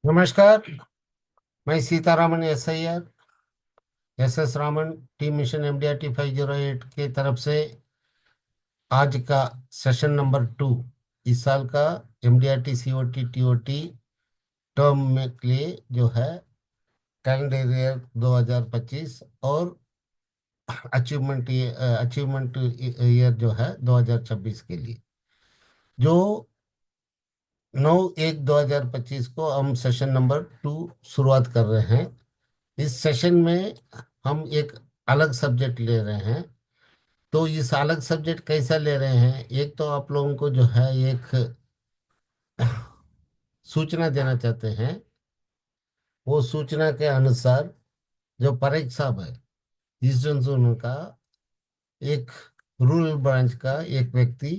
नमस्कार। मैं Sitharaman S Raman team mission MDRT 508 के तरफ से आज का सेशन नंबर 2 इस साल का MDRT COT TOT टर्म में के लिए जो है कैलेंडर ईयर 2025 और अचीवमेंट ईयर जो है 2026 के लिए जो 9/1/2025 को हम सेशन नंबर 2 शुरुआत कर रहे हैं। इस सेशन में हम एक अलग सब्जेक्ट ले रहे हैं। तो इस अलग सब्जेक्ट कैसा ले रहे हैं, एक तो आप लोगों को जो है एक सूचना देना चाहते हैं। वो सूचना के अनुसार जो परेख साहब है ईस्टर्न जोन का एक रूरल ब्रांच का एक व्यक्ति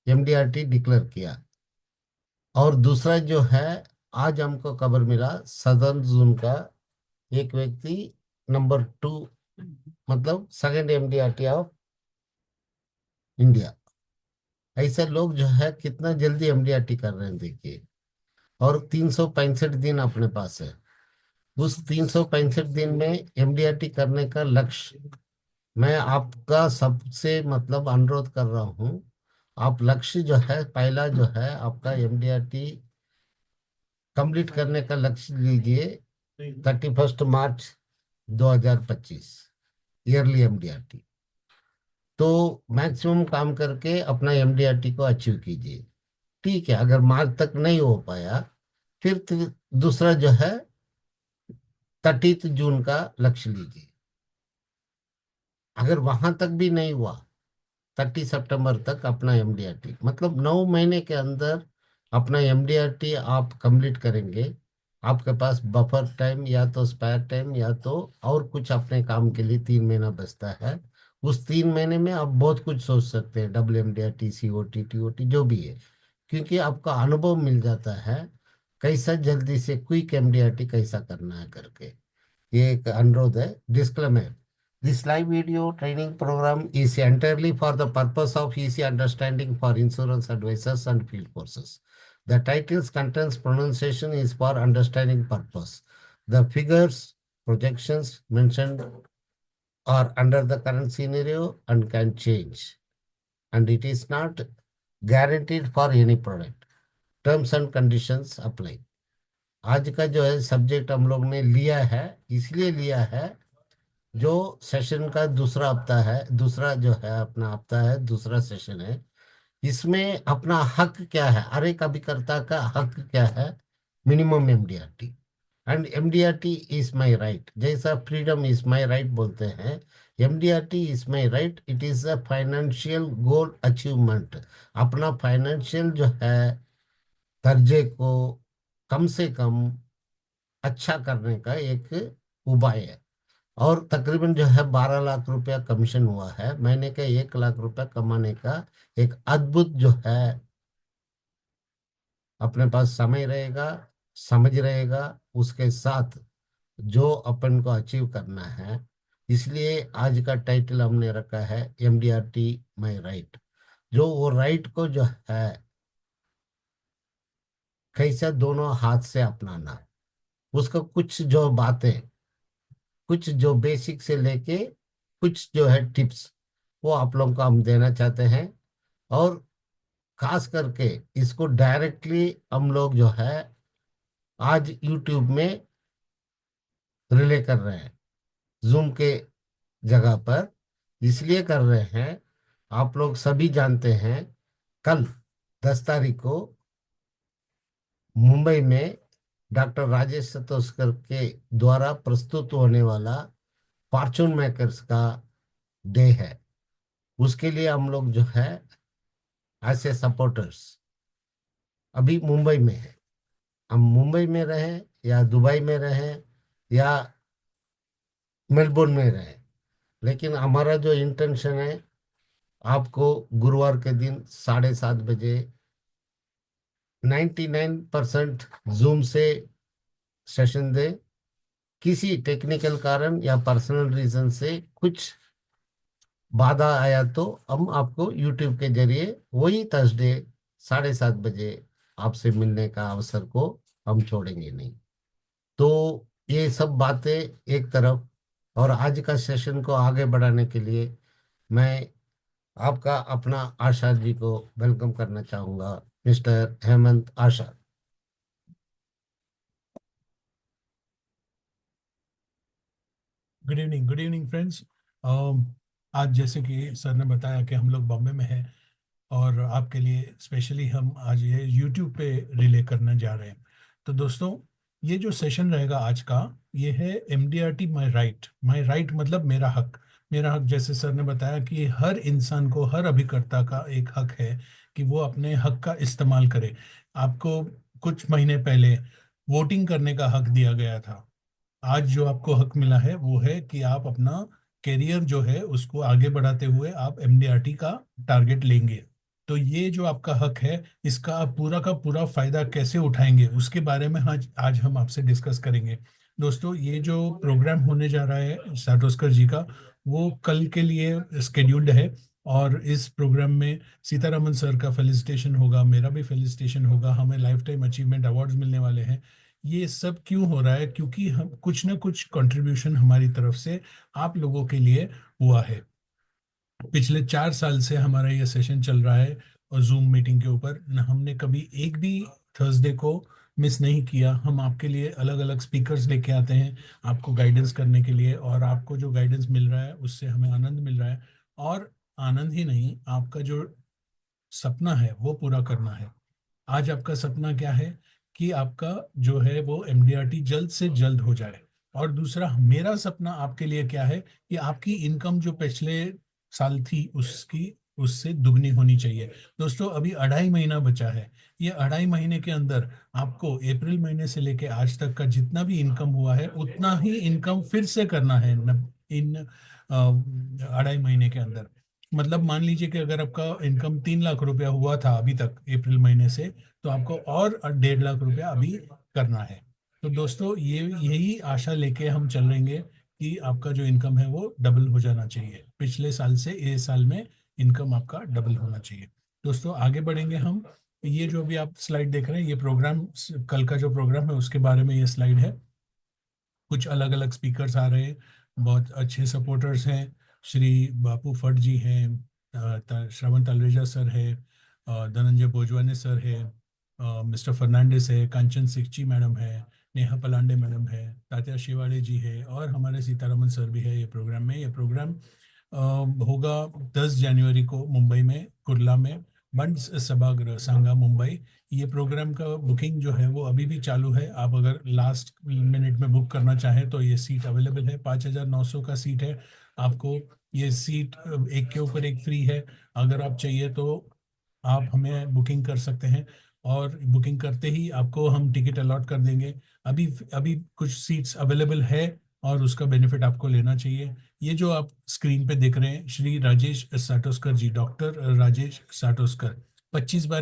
MDRT डिक्लेयर किया। और दूसरा जो है, आज हमको खबर मिला सदर्न जोन का एक व्यक्ति नंबर 2, मतलब सेकंड MDRT ऑफ इंडिया। ऐसे लोग जो है कितना जल्दी MDRT कर रहे हैं देखिए। और 365 दिन अपने पास है। उस 365 दिन में MDRT करने का लक्ष्य मैं आपका सबसे मतलब अनुरोध कर रहा हूँ। आप लक्ष्य जो है, पहला जो है आपका MDRT कंप्लीट करने का लक्ष्य लीजिए 31 मार्च 2025 ईयरली MDRT। तो मैक्सिमम काम करके अपना MDRT को अचीव कीजिए। ठीक है, अगर मार्च तक नहीं हो पाया फिर दूसरा जो है 30 जून का लक्ष्य लीजिए। अगर वहां तक भी नहीं हुआ 30 सितंबर तक अपना MDRT, मतलब 9 महीने के अंदर अपना MDRT आप कंप्लीट करेंगे। आपके पास बफर टाइम या तो स्पेयर टाइम या तो और कुछ अपने काम के लिए 3 महीना बचता है। उस 3 महीने में आप बहुत कुछ सोच सकते हैं, WMDRT COT TOT जो भी है, क्योंकि आपका अनुभव मिल जाता है कैसा जल्दी से क्विक MDRT कैसा करना है करके। ये एक अनुरोध है। Disclaimer: This live video training program is entirely for the purpose of easy understanding for insurance advisors and field forces. The title's contents pronunciation is for understanding purpose. The figures, projections mentioned are under the current scenario and can change, and it is not guaranteed for any product. Terms and conditions apply. आज का जो है subject हम लोग ने लिया है, इसलिए लिया है जो सेशन का दूसरा हफ्ता है, दूसरा जो है अपना हफ्ता है, दूसरा सेशन है। इसमें अपना हक क्या है, हर एक अभिकर्ता का हक क्या है, minimum MDRT। And MDRT is my right, जैसा फ्रीडम इज माई राइट बोलते हैं, MDRT is my right. It is a financial goal achievement. अपना फाइनेंशियल जो है दर्जे को कम से कम अच्छा करने का एक उपाय है। और तकरीबन जो है 12 लाख रुपया कमीशन हुआ है, महीने के 1 लाख रुपया कमाने का एक अद्भुत जो है अपने पास समय रहेगा, समझ रहेगा, उसके साथ जो अपन को अचीव करना है। इसलिए आज का टाइटल हमने रखा है MDRT माई राइट। जो वो राइट को जो है कैसे दोनों हाथ से अपनाना, उसका कुछ जो बातें, कुछ जो बेसिक से लेके कुछ जो है टिप्स, वो आप लोगों को हम देना चाहते हैं। और खास करके इसको डायरेक्टली हम लोग जो है आज YouTube में रिले कर रहे हैं, जूम के जगह पर। इसलिए कर रहे हैं, आप लोग सभी जानते हैं, कल 10 तारीख को मुंबई में डॉक्टर राजेश सतोस्कर के द्वारा प्रस्तुत होने वाला फॉर्चून मेकर्स का डे है। उसके लिए हम लोग जो है ऐसे सपोर्टर्स अभी मुंबई में है। हम मुंबई में रहें या दुबई में रहें या मेलबोर्न में रहें, लेकिन हमारा जो इंटेंशन है, आपको गुरुवार के दिन 7:30 बजे 99% जूम से सेशन दे। किसी टेक्निकल कारण या पर्सनल रीजन से कुछ बाधा आया तो हम आपको यूट्यूब के जरिए वही थर्सडे 7:30 बजे आपसे मिलने का अवसर को हम छोड़ेंगे नहीं। तो ये सब बातें एक तरफ, और आज का सेशन को आगे बढ़ाने के लिए मैं आपका अपना आशा जी को वेलकम करना चाहूँगा, mister Hemant Asha. Good evening friends. आज जैसे कि सर ने बताया कि हम लोग बॉम्बे में हैं, और आपके लिए स्पेशली हम आज ये यूट्यूब पे रिले करने जा रहे हैं। तो दोस्तों, ये जो सेशन रहेगा आज का, ये है MDRT माय राइट मतलब मेरा हक। मेरा हक, जैसे सर ने बताया कि हर इंसान को, हर अभिकर्ता का एक हक है कि वो अपने हक का इस्तेमाल करे। आपको कुछ महीने पहले वोटिंग करने का हक दिया गया था। आज जो आपको हक मिला है वो है कि आप अपना करियर जो है उसको आगे बढ़ाते हुए आप MDRT का टारगेट लेंगे। तो ये जो आपका हक है, इसका आप पूरा का पूरा फायदा कैसे उठाएंगे, उसके बारे में आज आज हम आपसे डिस्कस करेंगे। दोस्तों, ये जो प्रोग्राम होने जा रहा है साटोस्कर जी का, वो कल के लिए स्केड्यूल्ड है। और इस प्रोग्राम में सीतारामन सर का फेलिसिटेशन होगा, मेरा भी फेलिसिटेशन होगा, हमें लाइफ टाइम अचीवमेंट अवार्ड्स मिलने वाले हैं। ये सब क्यों हो रहा है? क्योंकि हम कुछ ना कुछ कंट्रीब्यूशन हमारी तरफ से आप लोगों के लिए हुआ है। पिछले 4 साल से हमारा ये सेशन चल रहा है, और जूम मीटिंग के ऊपर न हमने कभी एक भी थर्सडे को मिस नहीं किया। हम आपके लिए अलग अलग स्पीकर्स लेके आते हैं आपको गाइडेंस करने के लिए, और आपको जो गाइडेंस मिल रहा है उससे हमें आनंद मिल रहा है। और आनंद ही नहीं, आपका जो सपना है वो पूरा करना है। आज आपका सपना क्या है? कि आपका जो है वो MDRT जल्द से जल्द हो जाए। और दूसरा, मेरा सपना आपके लिए क्या है? कि आपकी इनकम जो पिछले साल थी उसकी उससे दुगनी होनी चाहिए। दोस्तों, अभी 2.5 महीना बचा है। ये 2.5 महीने के अंदर आपको अप्रैल महीने से लेके आज तक का जितना भी इनकम हुआ है उतना ही इनकम फिर से करना है इन 2.5 महीने के अंदर। मतलब मान लीजिए कि अगर आपका इनकम 3 लाख रुपया हुआ था अभी तक अप्रैल महीने से, तो आपको और 1.5 लाख रुपया अभी करना है। तो दोस्तों, ये यही आशा लेके हम चल रहेंगे कि आपका जो इनकम है वो डबल हो जाना चाहिए। पिछले साल से इस साल में इनकम आपका डबल होना चाहिए। दोस्तों, आगे बढ़ेंगे हम। ये जो अभी आप स्लाइड देख रहे हैं, ये प्रोग्राम, कल का जो प्रोग्राम है उसके बारे में ये स्लाइड है। कुछ अलग अलग स्पीकर्स आ रहे हैं, बहुत अच्छे सपोर्टर्स हैं। श्री बापू फट जी हैं, श्रवण तलरेजा सर है, धनंजय भोजवाने सर है, मिस्टर फर्नांडिस है, कंचन सिक्ची मैडम है, नेहा पलांडे मैडम है, तात्या शिवाड़े जी है, और हमारे सीतारमन सर भी है ये प्रोग्राम में। ये प्रोग्राम होगा 10 जनवरी को मुंबई में, कुर्ला में, बंड्स सभागृह सांगा मुंबई। ये प्रोग्राम का बुकिंग जो है वो अभी भी चालू है। आप अगर लास्ट मिनट में बुक करना चाहें तो ये सीट अवेलेबल है। 5,900 का सीट है। आपको ये सीट एक के ऊपर एक फ्री है। अगर आप चाहिए तो आप हमें बुकिंग कर सकते हैं, और बुकिंग करते ही आपको हम टिकट अलॉट कर देंगे। अभी अभी कुछ सीट्स अवेलेबल है, और उसका बेनिफिट आपको लेना चाहिए। ये जो आप स्क्रीन पे देख रहे हैं, श्री राजेश साटोस्कर जी, डॉक्टर राजेश साटोस्कर, 25 बार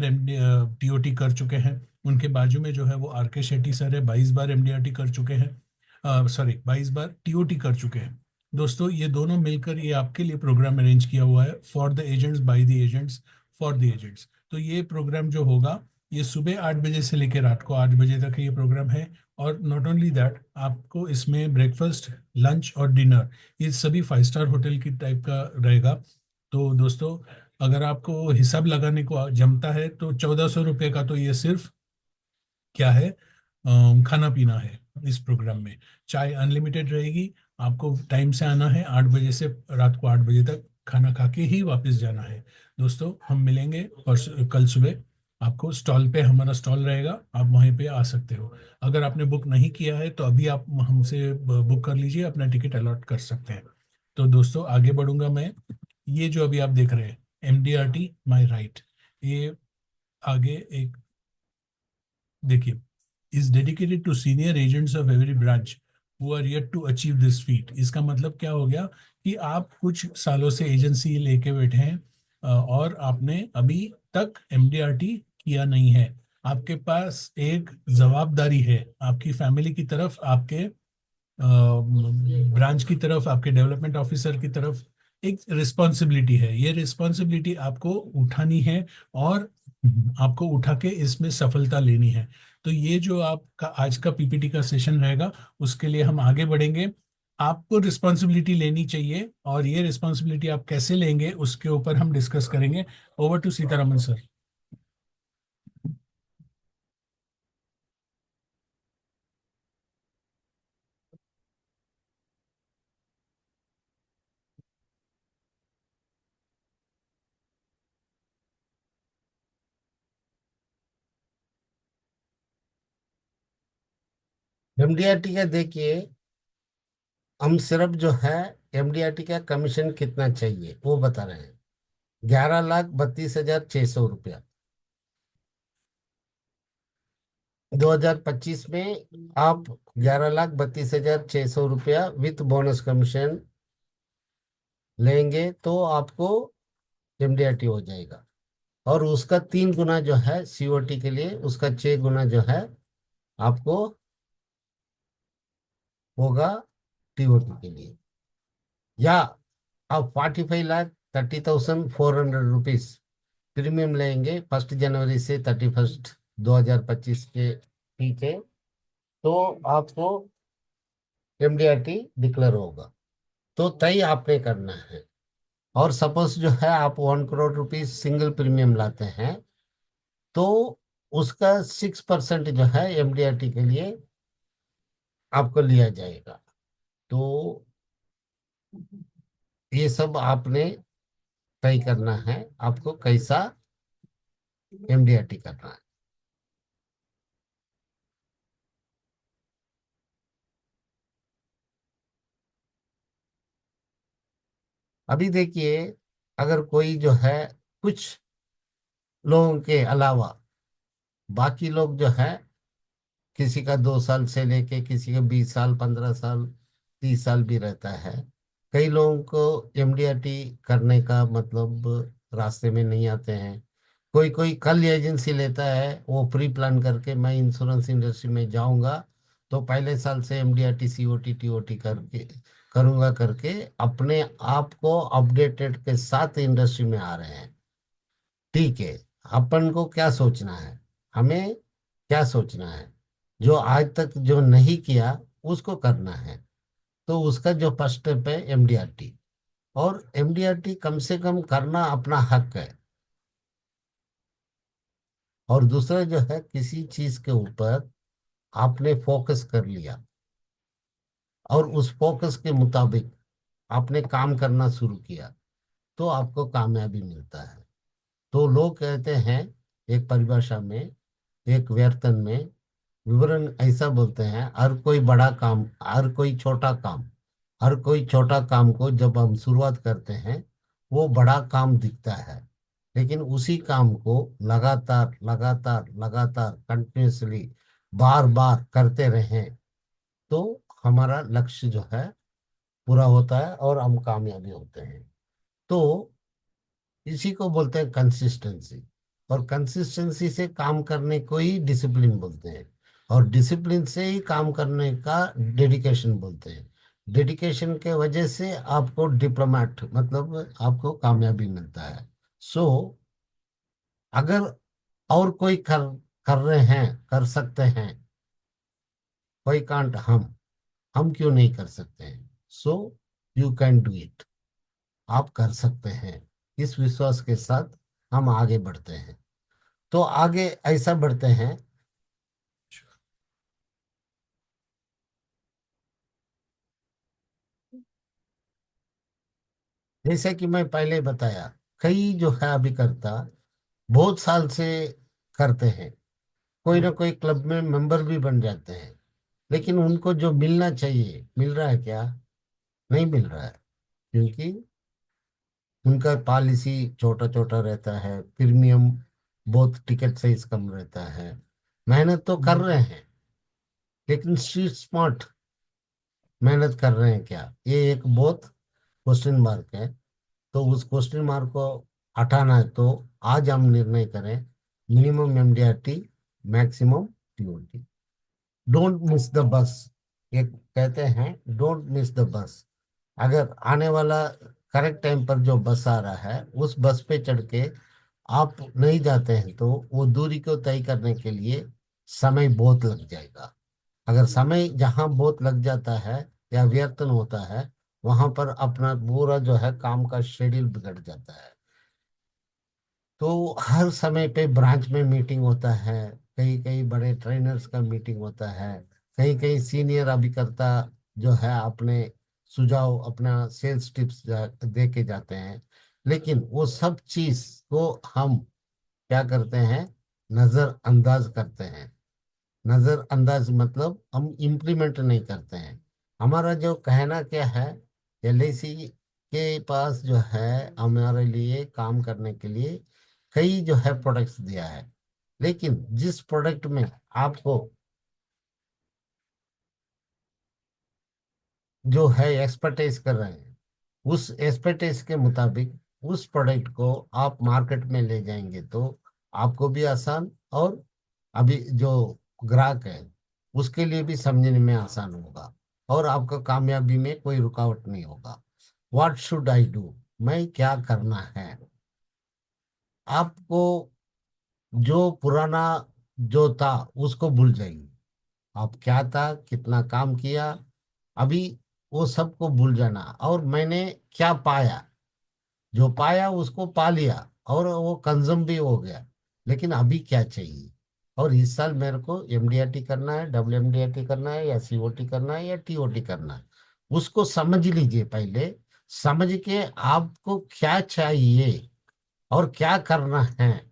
TOT कर चुके हैं। उनके बाजू में जो है वो RK शेट्टी सर है, 22 बार MDRT कर चुके हैं, सॉरी 22 बार TOT कर चुके हैं। दोस्तों, ये दोनों मिलकर ये आपके लिए प्रोग्राम अरेंज किया हुआ है, for the agents by the agents for the agents. तो ये प्रोग्राम जो होगा, ये सुबह 8 बजे से लेकर रात को 8 बजे तक ये प्रोग्राम है। और नॉट ओनली दैट, आपको इसमें ब्रेकफास्ट, लंच और डिनर, ये सभी 5 स्टार होटल की टाइप का रहेगा। तो दोस्तों, अगर आपको हिसाब लगाने को जमता है तो 1,400 रुपये का तो ये सिर्फ क्या है, खाना पीना है। इस प्रोग्राम में चाय अनलिमिटेड रहेगी। आपको टाइम से आना है, 8 बजे से रात को 8 बजे तक खाना खा के ही वापस जाना है। दोस्तों, हम मिलेंगे कल सुबह। आपको स्टॉल पे, हमारा स्टॉल रहेगा, आप वहीं पे आ सकते हो। अगर आपने बुक नहीं किया है तो अभी आप हमसे बुक कर लीजिए, अपना टिकट अलॉट कर सकते हैं। तो दोस्तों, आगे बढ़ूंगा मैं। ये जो अभी आप देख रहे हैं, MDRT माई राइट, ये आगे एक देखिए, is dedicated to senior agents of every branch who are yet to achieve this feat. इसका मतलब क्या हो गया? कि आप कुछ सालों से एजेंसी लेके बैठे हैं, और आपने अभी तक MDRT किया नहीं है। आपके पास एक जवाबदारी है आपकी फैमिली की तरफ, आपके ब्रांच की तरफ, आपके डेवलपमेंट ऑफिसर की तरफ। एक रिस्पॉन्सिबिलिटी है, ये रिस्पॉन्सिबिलिटी आपको उठानी है, और आपको उठा के इसमें सफलता लेनी है। तो ये जो आपका आज का पीपीटी का सेशन रहेगा, उसके लिए हम आगे बढ़ेंगे। आपको रिस्पॉन्सिबिलिटी लेनी चाहिए, और ये रिस्पॉन्सिबिलिटी आप कैसे लेंगे उसके ऊपर हम डिस्कस करेंगे। Over to Sitaraman sir. MDRT का देखिए, हम सिर्फ जो है एमडीआरटी का कमीशन कितना चाहिए वो बता रहे हैं। 11,32,600 रुपया 2025 में आप 11,32,600 रुपया विथ बोनस कमीशन लेंगे तो आपको एमडीआरटी हो जाएगा। और उसका 3 गुना जो है सीओटी के लिए, उसका 6 गुना जो है आपको होगा टीओटी के लिए। या आप 45,30,400 रुपीज प्रीमियम लेंगे 1 जनवरी से 31 2025 के पीछे, तो आपको एमडीआरटी डिक्लेयर होगा। तो तय आपने करना है। और सपोज जो है आप 1 करोड़ रुपीज सिंगल प्रीमियम लाते हैं, तो उसका 6% जो है एमडीआरटी के लिए आपको लिया जाएगा। तो ये सब आपने तय करना है, आपको कैसा एमडीआरटी करना है। अभी देखिए, अगर कोई जो है कुछ लोगों के अलावा बाकी लोग जो है, किसी का 2 साल से लेके किसी का 20 साल 15 साल 30 साल भी रहता है। कई लोगों को एमडीआरटी करने का मतलब रास्ते में नहीं आते हैं। कोई कोई कल एजेंसी लेता है, वो प्री प्लान करके मैं इंश्योरेंस इंडस्ट्री में जाऊंगा तो पहले साल से एमडीआरटी सीओटी टीओटी करके करूंगा करके अपने आप को अपडेटेड के साथ इंडस्ट्री में आ रहे हैं। ठीक है, अपन को क्या सोचना है, हमें क्या सोचना है, जो आज तक जो नहीं किया उसको करना है। तो उसका जो फर्स्ट स्टेप है एमडीआरटी। और एमडीआरटी कम से कम करना अपना हक है। और दूसरा जो है, किसी चीज के ऊपर आपने फोकस कर लिया और उस फोकस के मुताबिक आपने काम करना शुरू किया, तो आपको कामयाबी मिलता है। तो लोग कहते हैं, एक परिभाषा में, एक व्यर्थन में विवरण ऐसा बोलते हैं, हर कोई बड़ा काम, हर कोई छोटा काम, हर कोई छोटा काम को जब हम शुरुआत करते हैं वो बड़ा काम दिखता है। लेकिन उसी काम को लगातार लगातार लगातार कंटिन्यूसली बार बार करते रहें तो हमारा लक्ष्य जो है पूरा होता है और हम कामयाबी होते हैं। तो इसी को बोलते हैं कंसिस्टेंसी। और कंसिस्टेंसी से काम करने को ही डिसिप्लिन बोलते हैं। और डिसिप्लिन से ही काम करने का डेडिकेशन बोलते हैं। डेडिकेशन के वजह से आपको डिप्लोमेट मतलब आपको कामयाबी मिलता है। सो अगर और कोई कर रहे हैं, कर सकते हैं, कोई कांट हम क्यों नहीं कर सकते हैं? So you can do it. आप कर सकते हैं। इस विश्वास के साथ हम आगे बढ़ते हैं। तो आगे ऐसा बढ़ते हैं। जैसे कि मैं पहले बताया, कई जो है अभी करता बहुत साल से करते हैं, कोई ना कोई क्लब में मेंबर भी बन जाते हैं, लेकिन उनको जो मिलना चाहिए मिल रहा है क्या? नहीं मिल रहा है। क्योंकि उनका पॉलिसी छोटा छोटा रहता है, प्रीमियम बहुत टिकट साइज कम रहता है। मेहनत तो कर रहे हैं, लेकिन स्ट्रीट स्मार्ट मेहनत कर रहे हैं क्या, ये एक बहुत क्वेश्चन मार्क है। तो उस क्वेश्चन मार्क को हटाना है तो आज हम निर्णय करें, minimum MDRT, maximum TOT. Don't miss the bus. ये कहते हैं डोंट मिस द बस। अगर आने वाला करेक्ट टाइम पर जो बस आ रहा है उस बस पे चढ़ के आप नहीं जाते हैं तो वो दूरी को तय करने के लिए समय बहुत लग जाएगा। अगर समय जहाँ बहुत लग जाता है या व्यर्थ होता है, वहां पर अपना पूरा जो है काम का शेड्यूल बिगड़ जाता है। तो हर समय पे ब्रांच में मीटिंग होता है, कई कई बड़े ट्रेनर्स का मीटिंग होता है, कई कई सीनियर अभिकर्ता जो है अपने सुझाव, अपना सेल्स टिप्स दे के जाते हैं। लेकिन वो सब चीज को हम क्या करते हैं, नजरअंदाज करते हैं। नजरअंदाज मतलब हम इम्प्लीमेंट नहीं करते हैं। हमारा जो कहना क्या है, एलआईसी के पास जो है हमारे लिए काम करने के लिए कई जो है प्रोडक्ट्स दिया है। लेकिन जिस प्रोडक्ट में आपको जो है एक्सपर्टाइज कर रहे हैं, उस एक्सपर्टाइज के मुताबिक उस प्रोडक्ट को आप मार्केट में ले जाएंगे तो आपको भी आसान, और अभी जो ग्राहक है उसके लिए भी समझने में आसान होगा, और आपका कामयाबी में कोई रुकावट नहीं होगा। व्हाट शुड आई डू, मैं क्या करना है। आपको जो पुराना जो था उसको भूल जाइए। आप क्या था, कितना काम किया, अभी वो सबको भूल जाना, और मैंने क्या पाया, जो पाया उसको पा लिया, और वो कंज्यूम भी हो गया। लेकिन अभी क्या चाहिए, और इस साल मेरे को एमडीआरटी करना है, डब्ल्यूएमडीआरटी करना है, या सीओटी करना है, या टीओटी करना है, उसको समझ लीजिए पहले। समझ के आपको क्या चाहिए और क्या करना है,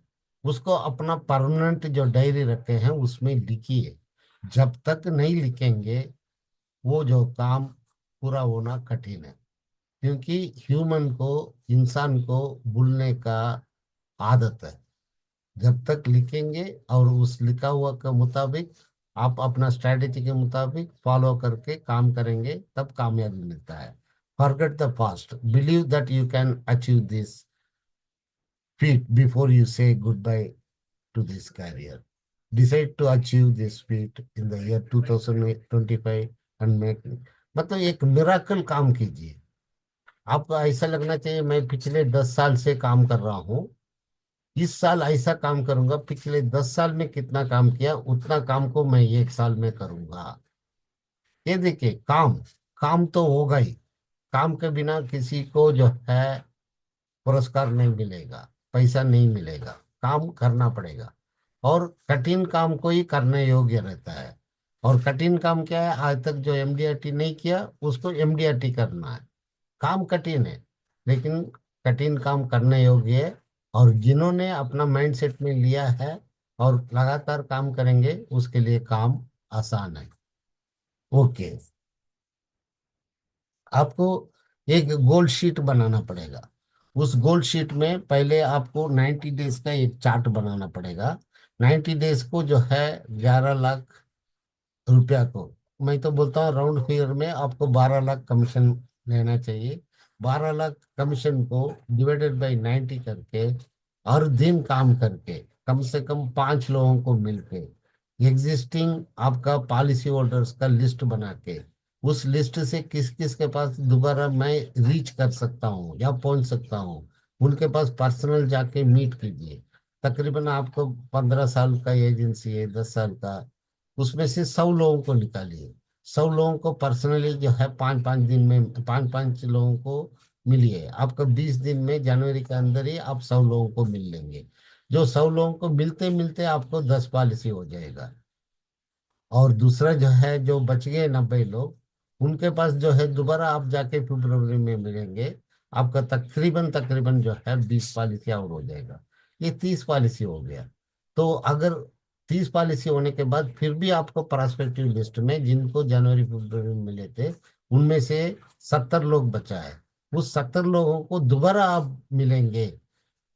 उसको अपना परमानेंट जो डायरी रखे हैं उसमें लिखिए। जब तक नहीं लिखेंगे वो जो काम पूरा होना कठिन है। क्योंकि ह्यूमन को, इंसान को भूलने का आदत है। जब तक लिखेंगे और उस लिखा हुआ के मुताबिक आप अपना स्ट्रेटेजी के मुताबिक फॉलो करके काम करेंगे, तब कामयाबी मिलता है। Forget the past, believe that you can achieve this feat before you say goodbye to this career. Decide to achieve this feat in the year 2025 and make, मतलब एक मिराकल काम कीजिए। आपको ऐसा लगना चाहिए मैं पिछले 10 साल से काम कर रहा हूँ, इस साल ऐसा काम करूंगा, पिछले 10 साल में कितना काम किया उतना काम को मैं 1 साल में करूंगा। ये देखिए, काम काम तो होगा ही। काम के बिना किसी को जो है पुरस्कार नहीं मिलेगा, पैसा नहीं मिलेगा, काम करना पड़ेगा। और कठिन काम को ही करने योग्य रहता है। और कठिन काम क्या है, आज तक जो एमडीआरटी नहीं किया उसको एमडीआरटी करना है। काम कठिन है, लेकिन कठिन काम करने योग्य है। और जिन्होंने अपना माइंडसेट में लिया है और लगातार काम करेंगे उसके लिए काम आसान है। ओके, आपको एक गोल शीट बनाना पड़ेगा। उस गोल शीट में पहले आपको 90 डेज का एक चार्ट बनाना पड़ेगा। 90 डेज को जो है 11 लाख रुपया को, मैं तो बोलता हूँ राउंड फिगर में आपको 12 लाख कमीशन लेना चाहिए। 12 लाख कमीशन को डिवाइडेड बाई 90 करके, हर दिन काम करके, कम से कम 5 लोगों को मिलके, एग्जिस्टिंग आपका पॉलिसी होल्डर्स का लिस्ट बना के, उस लिस्ट से किस किस के पास दोबारा मैं रीच कर सकता हूँ या पहुंच सकता हूँ, उनके पास पर्सनल जाके मीट कीजिए। तकरीबन आपको 15 साल का एजेंसी है, 10 साल का, उसमें से 100 लोगों को निकालिए। 100 लोगों को पर्सनली जो है 5-5 दिन में 5-5 लोगों को मिलिए। आपका 20 दिन में जनवरी के अंदर ही आप 100 लोगों को मिल लेंगे। जो 100 लोगों को मिलते मिलते आपको 10 पॉलिसी हो जाएगा। और दूसरा जो है, जो बच गए 90 लोग, उनके पास जो है दोबारा आप जाके फरवरी में मिलेंगे। आपका तकरीबन तकरीबन जो है 20 पॉलिसी और हो जाएगा। ये 30 पॉलिसी हो गया। तो अगर 30 पॉलिसी होने के बाद फिर भी आपको प्रोस्पेक्टिव लिस्ट में जिनको जनवरी फरवरी में मिले थे उनमें से 70 लोग बचा है। उस 70 लोगों को दोबारा आप मिलेंगे,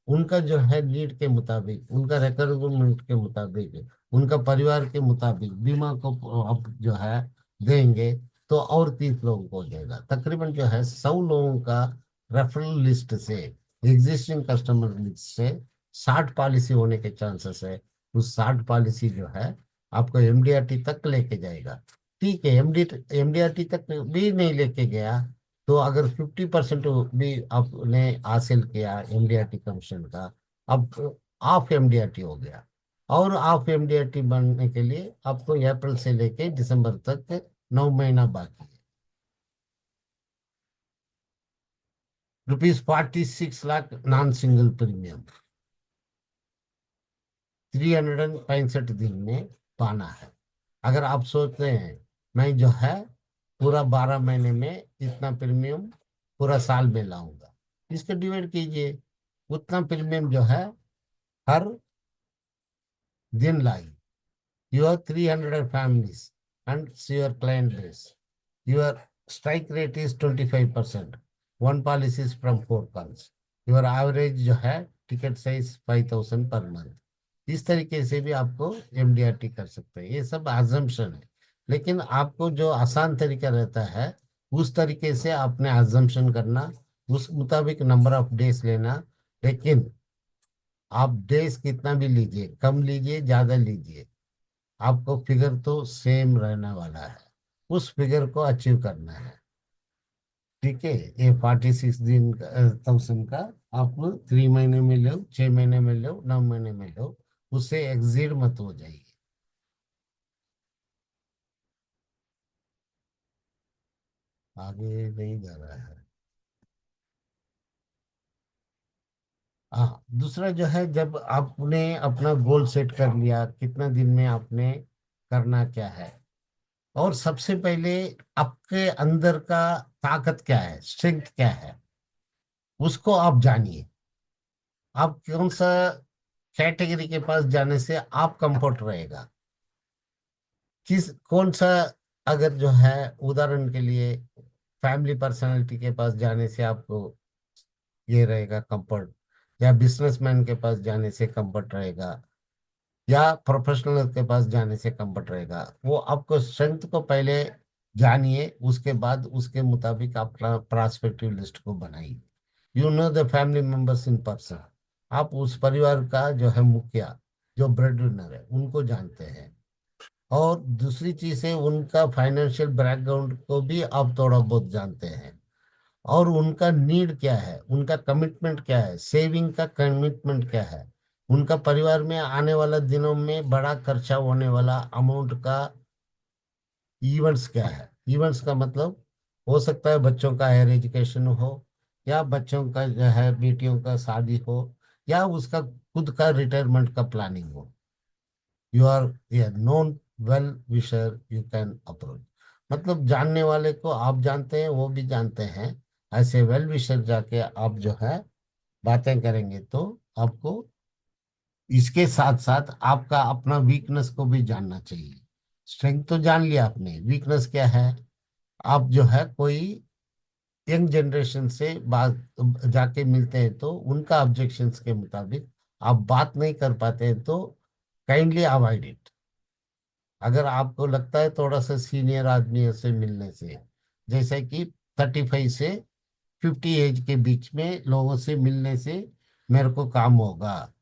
उनका जो है नीड के मुताबिक, उनका रिक्वायरमेंट के मुताबिक, उनका परिवार के मुताबिक बीमा को आप जो है देंगे, तो और 30 लोगों को हो जाएगा। तकरीबन जो है 100 लोगों का रेफरल लिस्ट से, एग्जिस्टिंग कस्टमर लिस्ट से 60 पॉलिसी होने के चांसेस है। उस 60 पॉलिसी जो है आपको एमडीआरटी तक लेके जाएगा। ठीक है, एमडीआरटी तक भी नहीं लेके गया तो अगर 50% भी आपने हासिल किया एमडीआरटी कमीशन का, अब हाफ एमडीआरटी हो गया। और आप एमडीआरटी बनने के लिए आपको अप्रैल से लेके दिसंबर तक 9 महीना बाकी है। ₹46 लाख नॉन सिंगल प्रीमियम, 365 दिन में पाना है। अगर आप सोचते हैं मैं जो है पूरा 12 महीने में इतना प्रीमियम पूरा साल में लाऊंगा, इसको डिवाइड कीजिए, उतना प्रीमियम जो है हर दिन लाइए। You have 300 families and your client base. Your strike rate is 25%. One policy is from 4 calls. Your average जो है टिकट साइज 5,000 पर मंथ। इस तरीके से भी आपको एमडीआरटी कर सकते हैं। ये सब अजम्पशन है, लेकिन आपको जो आसान तरीका रहता है उस तरीके से आपने अजम्पशन करना, उस मुताबिक नंबर ऑफ डेज लेना। लेकिन आप डेज कितना भी लीजिए, कम लीजिए ज्यादा लीजिए, आपको फिगर तो सेम रहने वाला है। उस फिगर को अचीव करना है। ठीक है, ये 46 दिन तमसन का आप 3 महीने में लो, 6 महीने में लो, 9 महीने में लो, उससे एग्जीड मत हो जाइए। आगे नहीं जा रहा है। हाँ, दूसरा जो है, जब आपने अपना गोल सेट कर लिया कितना दिन में आपने करना क्या है, और सबसे पहले आपके अंदर का ताकत क्या है, स्ट्रेंथ क्या है, उसको आप जानिए। आप कौन सा कैटेगरी के पास जाने से आप कंफर्ट रहेगा, किस कौन सा, अगर जो है उदाहरण के लिए फैमिली पर्सनालिटी के पास जाने से आपको ये रहेगा कंफर्ट, या बिजनेसमैन के पास जाने से कंफर्ट रहेगा, या प्रोफेशनल के पास जाने से कंफर्ट रहेगा, वो आपको स्ट्रेंथ को पहले जानिए, उसके बाद उसके मुताबिक अपना प्रोस्पेक्टिव लिस्ट को बनाइए। You know the family members in person. आप उस परिवार का जो है मुखिया, जो ब्रेड विनर है, उनको जानते हैं। और दूसरी चीज है, उनका फाइनेंशियल बैकग्राउंड को भी आप थोड़ा बहुत जानते हैं। और उनका नीड क्या है, उनका कमिटमेंट क्या है, सेविंग का कमिटमेंट क्या है, उनका परिवार में आने वाला दिनों में बड़ा खर्चा होने वाला अमाउंट का इवेंट्स क्या है। इवेंट्स का मतलब हो सकता है बच्चों का हायर एजुकेशन हो, या बच्चों का जो है बेटियों का शादी हो, या उसका खुद का रिटायरमेंट का प्लानिंग हो। You are a known well wisher, you can approach. मतलब जानने वाले को आप जानते हैं, वो भी जानते हैं। ऐसे वेल विशर जाके आप जो है बातें करेंगे तो आपको इसके साथ साथ आपका अपना वीकनेस को भी जानना चाहिए। स्ट्रेंथ तो जान लिया आपने, वीकनेस क्या है। आप जो है कोई यंग जनरेशन से बात जाके मिलते हैं तो उनका ऑब्जेक्शंस के मुताबिक आप बात नहीं कर पाते हैं तो काइंडली अवॉइड इट। अगर आपको लगता है थोड़ा सा सीनियर आदमी से मिलने से, जैसे कि 35 से 50 एज के बीच में लोगों से मिलने से मेरे को काम होगा,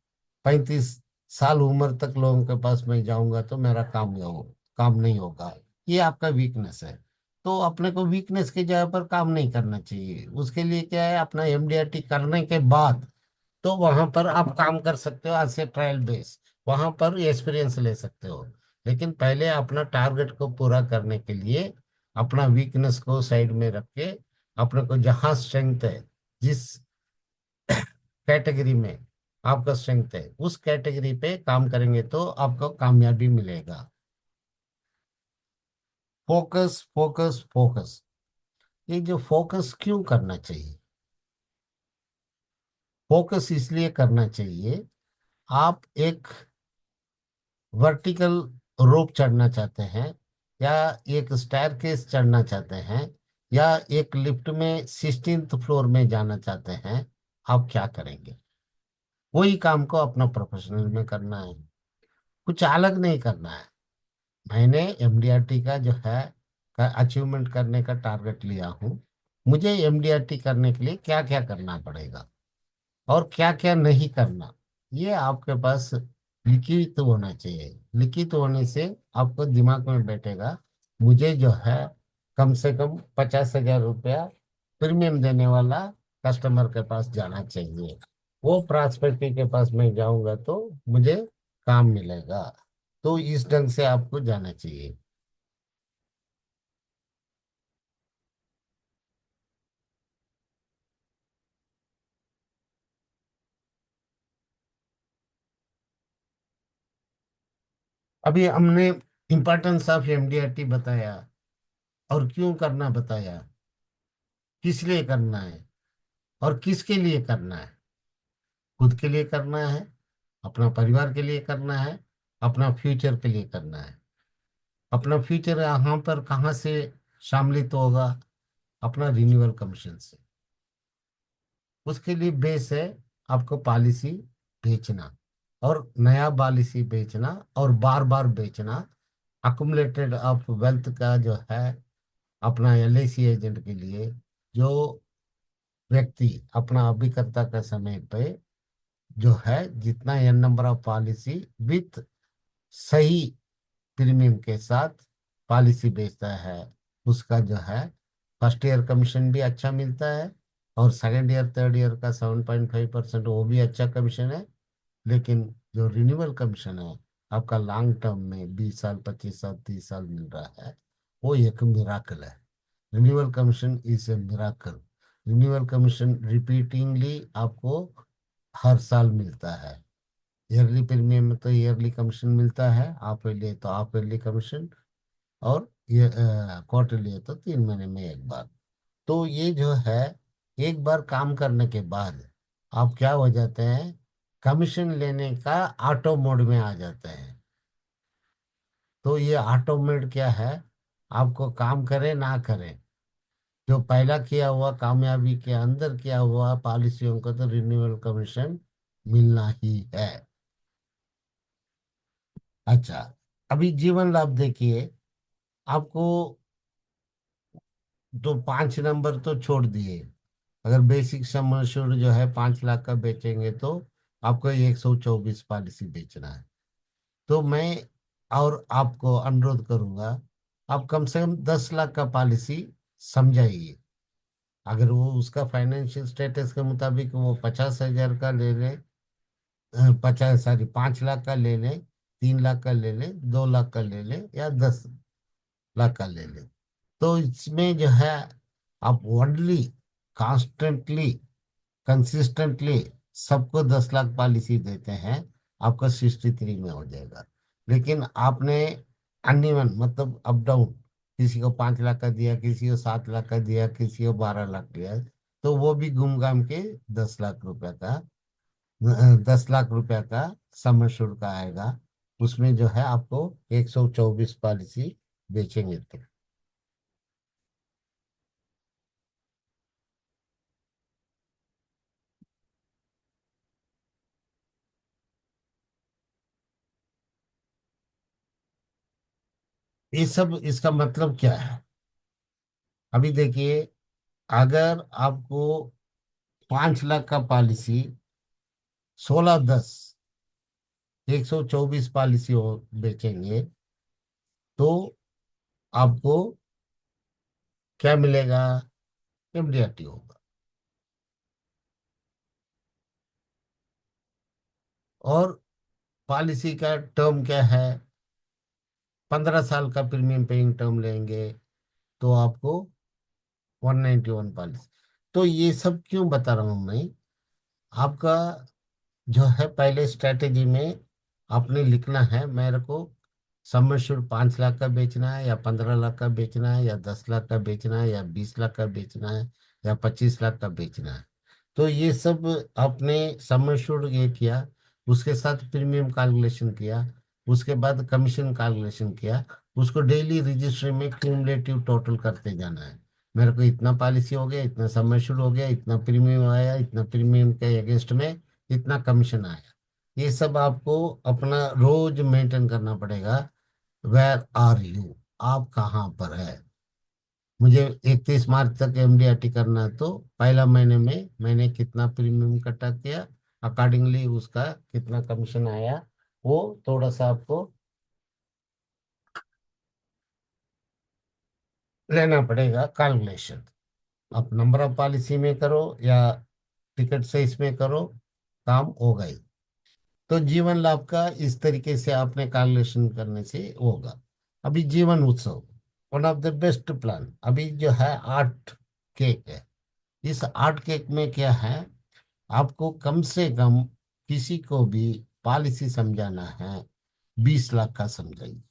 35 साल उम्र तक लोगों के पास मैं जाऊंगा तो मेरा काम नहीं होगा, ये आपका वीकनेस है। तो अपने को वीकनेस की जगह पर काम नहीं करना चाहिए। उसके लिए क्या है, अपना एमडीआरटी करने के बाद तो वहां पर आप काम कर सकते हो, आज से ट्रायल बेस, वहां पर एक्सपीरियंस ले सकते हो। लेकिन पहले अपना टारगेट को पूरा करने के लिए अपना वीकनेस को साइड में रख के अपने को जहां स्ट्रेंथ है, जिस कैटेगरी में आपका स्ट्रेंथ है, उस कैटेगरी पे काम करेंगे तो आपको कामयाबी मिलेगा। Focus focus focus. ये जो फोकस क्यों करना चाहिए, फोकस इसलिए करना चाहिए, आप एक वर्टिकल रोप चढ़ना चाहते हैं, या एक स्टेयरकेस चढ़ना चाहते हैं, या एक लिफ्ट में 16th फ्लोर में जाना चाहते हैं, आप क्या करेंगे। वही काम को अपना प्रोफेशनल में करना है, कुछ अलग नहीं करना है। मैंने एमडीआरटी का जो है अचीवमेंट करने का टारगेट लिया हूँ, मुझे एमडीआरटी करने के लिए क्या क्या करना पड़ेगा और क्या क्या नहीं करना, ये आपके पास लिखित होना चाहिए। लिखित होने से आपको दिमाग में बैठेगा, मुझे जो है कम से कम 50,000 रुपया प्रीमियम देने वाला कस्टमर के पास जाना चाहिए। वो प्रॉस्पेक्टिव के पास मैं जाऊंगा तो मुझे काम मिलेगा। तो इस ढंग से आपको जाना चाहिए। अभी हमने इम्पोर्टेंस ऑफ एमडीआरटी बताया, और क्यों करना बताया, किस लिए करना है और किसके लिए करना है। खुद के लिए करना है, अपना परिवार के लिए करना है, अपना फ्यूचर के लिए करना है। अपना फ्यूचर यहाँ पर कहाँ से शामिलित होगा? अपना रिन्यूअल कमीशन से। उसके लिए बेस है आपको पॉलिसी बेचना, और नया पॉलिसी बेचना, और बार बार बेचना। अकुमुलेटेड ऑफ वेल्थ का जो है, अपना एलआईसी एजेंट के लिए, जो व्यक्ति अपना अभिकर्ता का समय पे जो है जितना an number of policy with सही प्रीमियम के साथ पॉलिसी बेचता है, उसका जो है फर्स्ट ईयर कमीशन भी अच्छा मिलता है, और सेकंड ईयर थर्ड ईयर का 7.5% वो भी अच्छा कमीशन है। लेकिन जो रिन्यूअल कमीशन है आपका लॉन्ग टर्म में 20 साल 25 साल 30 साल मिल रहा है, वो एक मिराकल है। Renewal commission is a miracle. Renewal commission repeatingly आपको हर साल मिलता है। ईयरली प्रीमियम में तो ईयरली कमीशन मिलता है, आप लिए तो आप ईयरली कमीशन, और ये क्वार्टरली है तो 3 महीने में एक बार। तो ये जो है, एक बार काम करने के बाद आप क्या हो जाते हैं, कमीशन लेने का ऑटो मोड में आ जाते हैं। तो ये ऑटो मोड क्या है? आपको काम करे ना करे, जो पहला किया हुआ कामयाबी के अंदर किया हुआ पॉलिसियों को तो रिन्यूअल कमीशन मिलना ही है। अच्छा, अभी जीवन लाभ देखिए। आपको तो 5 नंबर तो छोड़ दिए। अगर बेसिक सम एश्योर्ड जो है 5 लाख का बेचेंगे तो आपको 124 पॉलिसी बेचना है। तो मैं और आपको अनुरोध करूंगा, आप कम से कम 10 लाख का पॉलिसी समझाइए। अगर वो उसका फाइनेंशियल स्टेटस के मुताबिक वो 50,000 का ले ले, 5 लाख का ले लें, 3 लाख का ले लें, 2 लाख का ले लें, या 10 लाख का ले लें। तो इसमें जो है आप ओनली कॉन्स्टेंटली कंसिस्टेंटली सबको 10 लाख पॉलिसी देते हैं, आपका 63 में हो जाएगा। लेकिन आपने अनइवन मतलब अप डाउन, किसी को 5 लाख का दिया, किसी को 7 लाख का दिया, किसी को 12 लाख दिया, तो वो भी घूम घाम के 10 लाख रुपए का, 10 लाख रुपए का सम शुल्क आएगा। उसमें जो है आपको 124 पॉलिसी बेचेंगे तो। ये सब इसका मतलब क्या है? अभी देखिए, अगर आपको 5 लाख का पॉलिसी 16/10 124 पॉलिसी हो बेचेंगे, तो आपको क्या मिलेगा? एमडीआरटी होगा। और पॉलिसी का टर्म क्या है? 15 साल का प्रीमियम पेइंग टर्म लेंगे तो आपको 191 पॉलिसी। तो ये सब क्यों बता रहा हूँ मैं? आपका जो है पहले स्ट्रेटेजी में आपने लिखना है, मेरे को सम एश्योर्ड 5 लाख का बेचना है, या 15 लाख का बेचना है, या 10 लाख का बेचना है, या 20 लाख का बेचना है, या 25 लाख का बेचना है। तो ये सब आपने सम एश्योर्ड ये किया, उसके साथ प्रीमियम कैलकुलेशन किया, उसके बाद कमीशन कैलकुलेशन किया, उसको डेली रजिस्ट्री में क्यूमुलेटिव टोटल करते जाना है। मेरे को इतना पॉलिसी हो गया, इतना सम एश्योर्ड हो गया, इतना प्रीमियम आया, इतना प्रीमियम के अगेंस्ट में इतना कमीशन आया। ये सब आपको अपना रोज मेंटेन करना पड़ेगा। Where are you? आप कहाँ पर है? मुझे 31 मार्च तक एमडीआरटी करना है, तो पहला महीने में मैंने कितना प्रीमियम इकट्ठा किया, अकॉर्डिंगली उसका कितना कमीशन आया, वो थोड़ा सा आपको लेना पड़ेगा कैलकुलेशन। आप नंबर ऑफ पॉलिसी में करो या टिकट से इसमें करो, काम होगा ही। तो जीवन लाभ का इस तरीके से आपने कैलकुलेशन करने से होगा। अभी जीवन उत्सव, one of the best plan. अभी जो है 8 केक है। इस 8 केक में क्या है, आपको कम से कम किसी को भी पॉलिसी समझाना है, 20 लाख का समझाइए।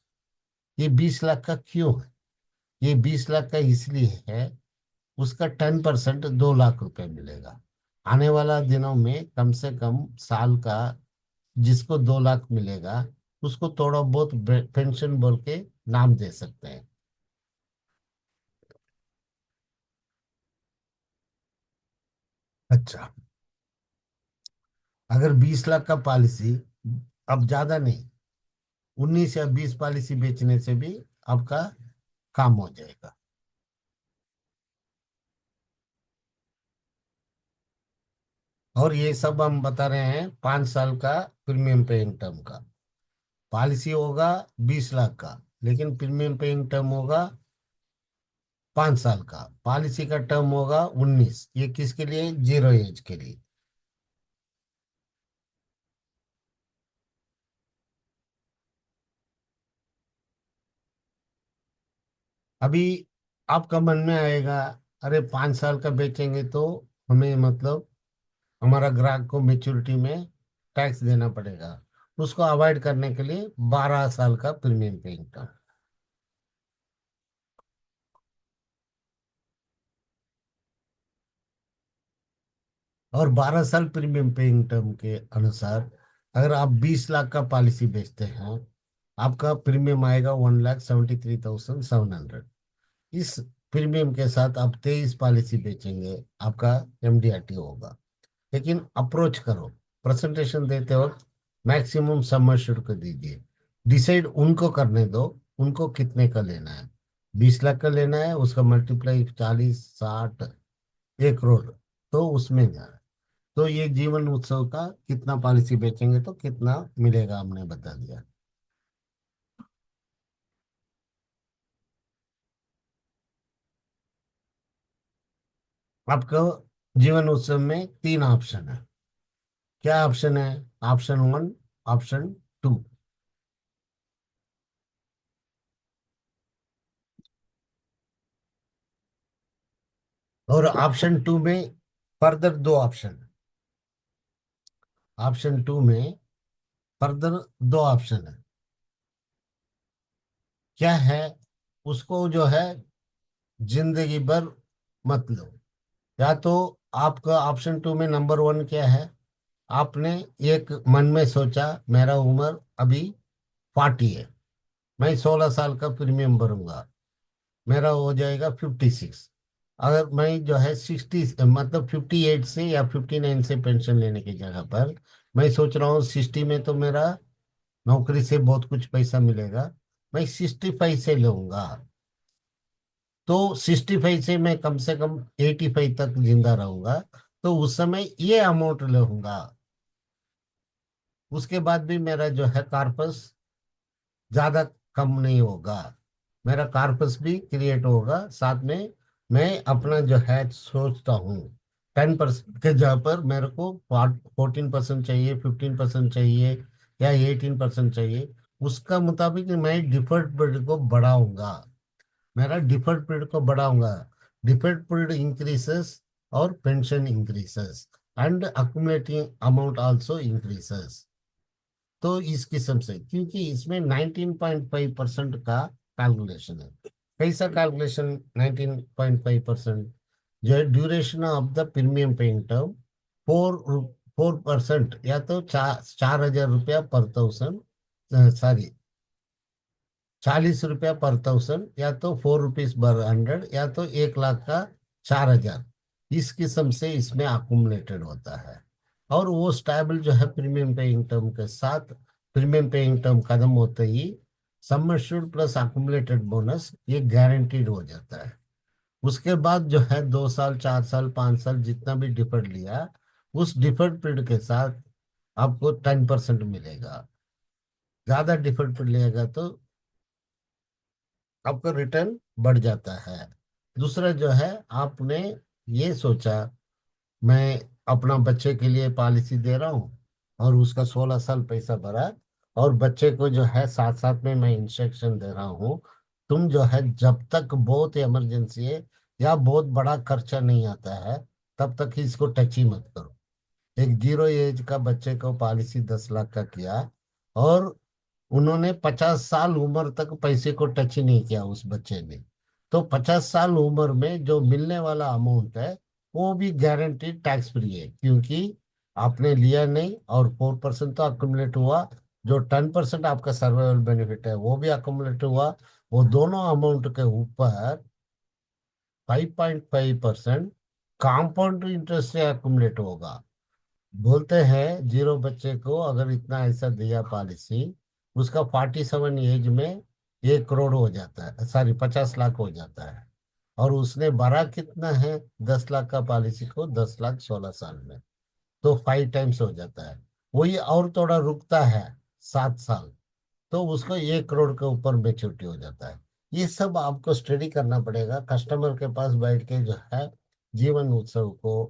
ये 20 लाख का क्यों है? ये 20 लाख का इसलिए है, उसका 10% 2 लाख रुपए मिलेगा। आने वाला दिनों में कम से कम साल का जिसको 2 लाख मिलेगा, उसको थोड़ा बहुत पेंशन बोल के नाम दे सकते हैं। अच्छा, अगर 20 लाख का पॉलिसी, अब ज्यादा नहीं, 19 या 20 पॉलिसी बेचने से भी आपका काम हो जाएगा। और ये सब हम बता रहे हैं 5 साल का प्रीमियम पेइंग टर्म का। पॉलिसी होगा 20 लाख का, लेकिन प्रीमियम पेइंग टर्म होगा 5 साल का। पॉलिसी का टर्म होगा 19। ये किसके लिए? जीरो एज के लिए। अभी आपका मन में आएगा, अरे 5 साल का बेचेंगे तो हमें मतलब हमारा ग्राहक को मेच्योरिटी में टैक्स देना पड़ेगा। उसको अवॉइड करने के लिए 12 साल का प्रीमियम पेइंग टर्म। और 12 साल प्रीमियम पेइंग टर्म के अनुसार अगर आप 20 लाख का पॉलिसी बेचते हैं, आपका प्रीमियम आएगा 1,73,700। इस प्रीमियम के साथ आप 23 पॉलिसी बेचेंगे, आपका एमडीआरटी होगा। लेकिन अप्रोच करो, प्रेजेंटेशन देते वक्त मैक्सिमम सम एश्योर्ड को दीजिए। डिसाइड उनको करने दो, उनको कितने का लेना है। 20 लाख का लेना है, उसका मल्टीप्लाई 40, 60, 1 करोड़, तो उसमें जाना है। तो ये जीवन उत्सव का कितना पॉलिसी बेचेंगे तो कितना मिलेगा, हमने बता दिया। आपको जीवन उत्सव में 3 ऑप्शन है। क्या ऑप्शन है? ऑप्शन 1, ऑप्शन 2 और ऑप्शन 2 में फर्दर 2 ऑप्शन। ऑप्शन 2 में फर्दर 2 ऑप्शन है। क्या है? उसको जो है जिंदगी भर मत लो। या तो आपका ऑप्शन 2 में नंबर 1 क्या है, आपने एक मन में सोचा मेरा उम्र अभी 40 है, मैं 16 साल का प्रीमियम भरूंगा, मेरा हो जाएगा 56। अगर मैं जो है 60 मतलब 58 से या 59 से पेंशन लेने की जगह पर मैं सोच रहा हूँ 60 में तो मेरा नौकरी से बहुत कुछ पैसा मिलेगा, मैं 65 से लूंगा। तो 65 से मैं कम से कम 85 तक जिंदा रहूंगा, तो उस समय ये अमाउंट लूंगा। उसके बाद भी मेरा जो है कार्पस ज्यादा कम नहीं होगा, मेरा कार्पस भी क्रिएट होगा। साथ में मैं अपना जो है सोचता हूँ 10% के जगह पर मेरे को 14% चाहिए, 15% चाहिए, या 18% चाहिए। उसका मुताबिक मैं डिफर्ड पीरियड को बढ़ाऊंगा, मेरा डिफर्ड पीरियड को बढ़ाऊंगा। डिफर्ड पीरियड इंक्रीसेस और pension increases and accumulating amount also increases. तो इस किस्म से, क्योंकि इसमें 19.5% का कैलकुलेशन है। कैसा कैलकुलेशन? 19.5% जो है duration of the premium paying term, 4% या तो 4,000 रुपया पर थाउजेंड, सॉरी 40 रुपया पर थाउजेंड, या तो 4 रुपीज पर 100, या तो 1 लाख का 4,000। इस किस्म से इसमें अकुमुलेटेड होता है। और वो स्टेबल जो है प्रीमियम पेइंग टर्म के साथ, प्रीमियम पेइंग टर्म खत्म होते ही sum assured plus accumulated bonus ये गारंटीड हो जाता है। उसके बाद जो है 2 साल, 4 साल, 5 साल जितना भी डिफर्ड लिया, उस डिफर्ड पीरियड के साथ आपको 10% मिलेगा। ज्यादा डिफर्ड पीरियड लिएगा तो आपका रिटर्न बढ़ जाता है। दूसरा जो है, आपने ये सोचा मैं अपना बच्चे के लिए पॉलिसी दे रहा हूँ, और उसका 16 साल पैसा भरा। और बच्चे को जो है साथ साथ में मैं इंस्ट्रक्शन दे रहा हूँ, तुम जो है जब तक बहुत इमरजेंसी है या बहुत बड़ा खर्चा नहीं आता है, तब तक इसको टच ही मत करो। एक 0 एज का बच्चे को पॉलिसी 10 लाख का किया, और उन्होंने 50 साल उम्र तक पैसे को टच ही नहीं किया उस बच्चे ने। तो 50 साल उम्र में जो मिलने वाला अमाउंट है वो भी गारंटीड टैक्स फ्री है, क्योंकि आपने लिया नहीं, और 4% तो अक्यूमुलेट हुआ। जो 10% आपका सर्वाइवल बेनिफिट है वो भी अक्यूमुलेट हुआ। वो दोनों अमाउंट के ऊपर 5.5% कंपाउंड इंटरेस्ट से अक्यूमुलेट होगा। बोलते हैं 0 बच्चे को अगर इतना ऐसा दिया पॉलिसी, उसका 47 एज में 1 करोड़ हो जाता है, सॉरी 50 लाख हो जाता है। और उसने भरा कितना है 10 लाख का पॉलिसी को, 10 लाख 16 साल में, तो 5 टाइम्स हो जाता है। वही और थोड़ा रुकता है 7 साल, तो उसको 1 करोड़ के ऊपर मेच्योरिटी हो जाता है। ये सब आपको स्टडी करना पड़ेगा कस्टमर के पास बैठ के जो है, जीवन उत्सव को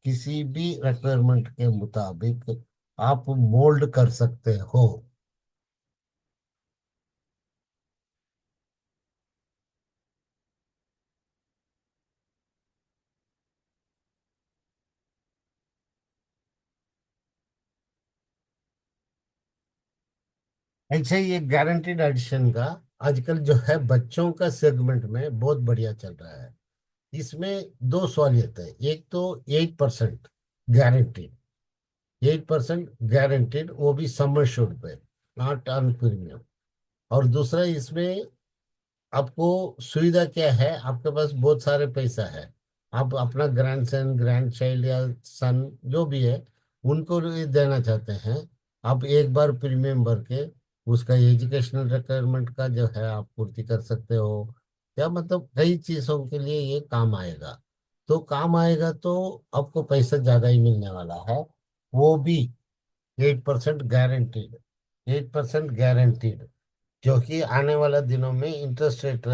किसी भी रिक्वायरमेंट के मुताबिक आप मोल्ड कर सकते हो। ऐसे ही एक गारंटीड एडिशन का आजकल जो है बच्चों का सेगमेंट में बहुत बढ़िया चल रहा है। इसमें दो सहूलियत है, एक तो 8% गारंटीड, 8% गारंटीड, वो भी सम एश्योर्ड पे, नॉट ऑन प्रीमियम। और दूसरा इसमें आपको सुविधा क्या है, आपके पास बहुत सारे पैसा है, आप अपना ग्रैंड सन ग्रैंड चाइल्ड या सन जो भी है उनको भी देना चाहते हैं, आप एक बार प्रीमियम भर के उसका एजुकेशनल रिक्वायरमेंट का जो है आप पूर्ति कर सकते हो। या मतलब कई चीज़ों के लिए ये काम आएगा। तो काम आएगा तो आपको पैसा ज़्यादा ही मिलने वाला है। वो भी 8% गारंटीड, 8% गारंटीड, क्योंकि आने वाला दिनों में इंटरेस्ट रेट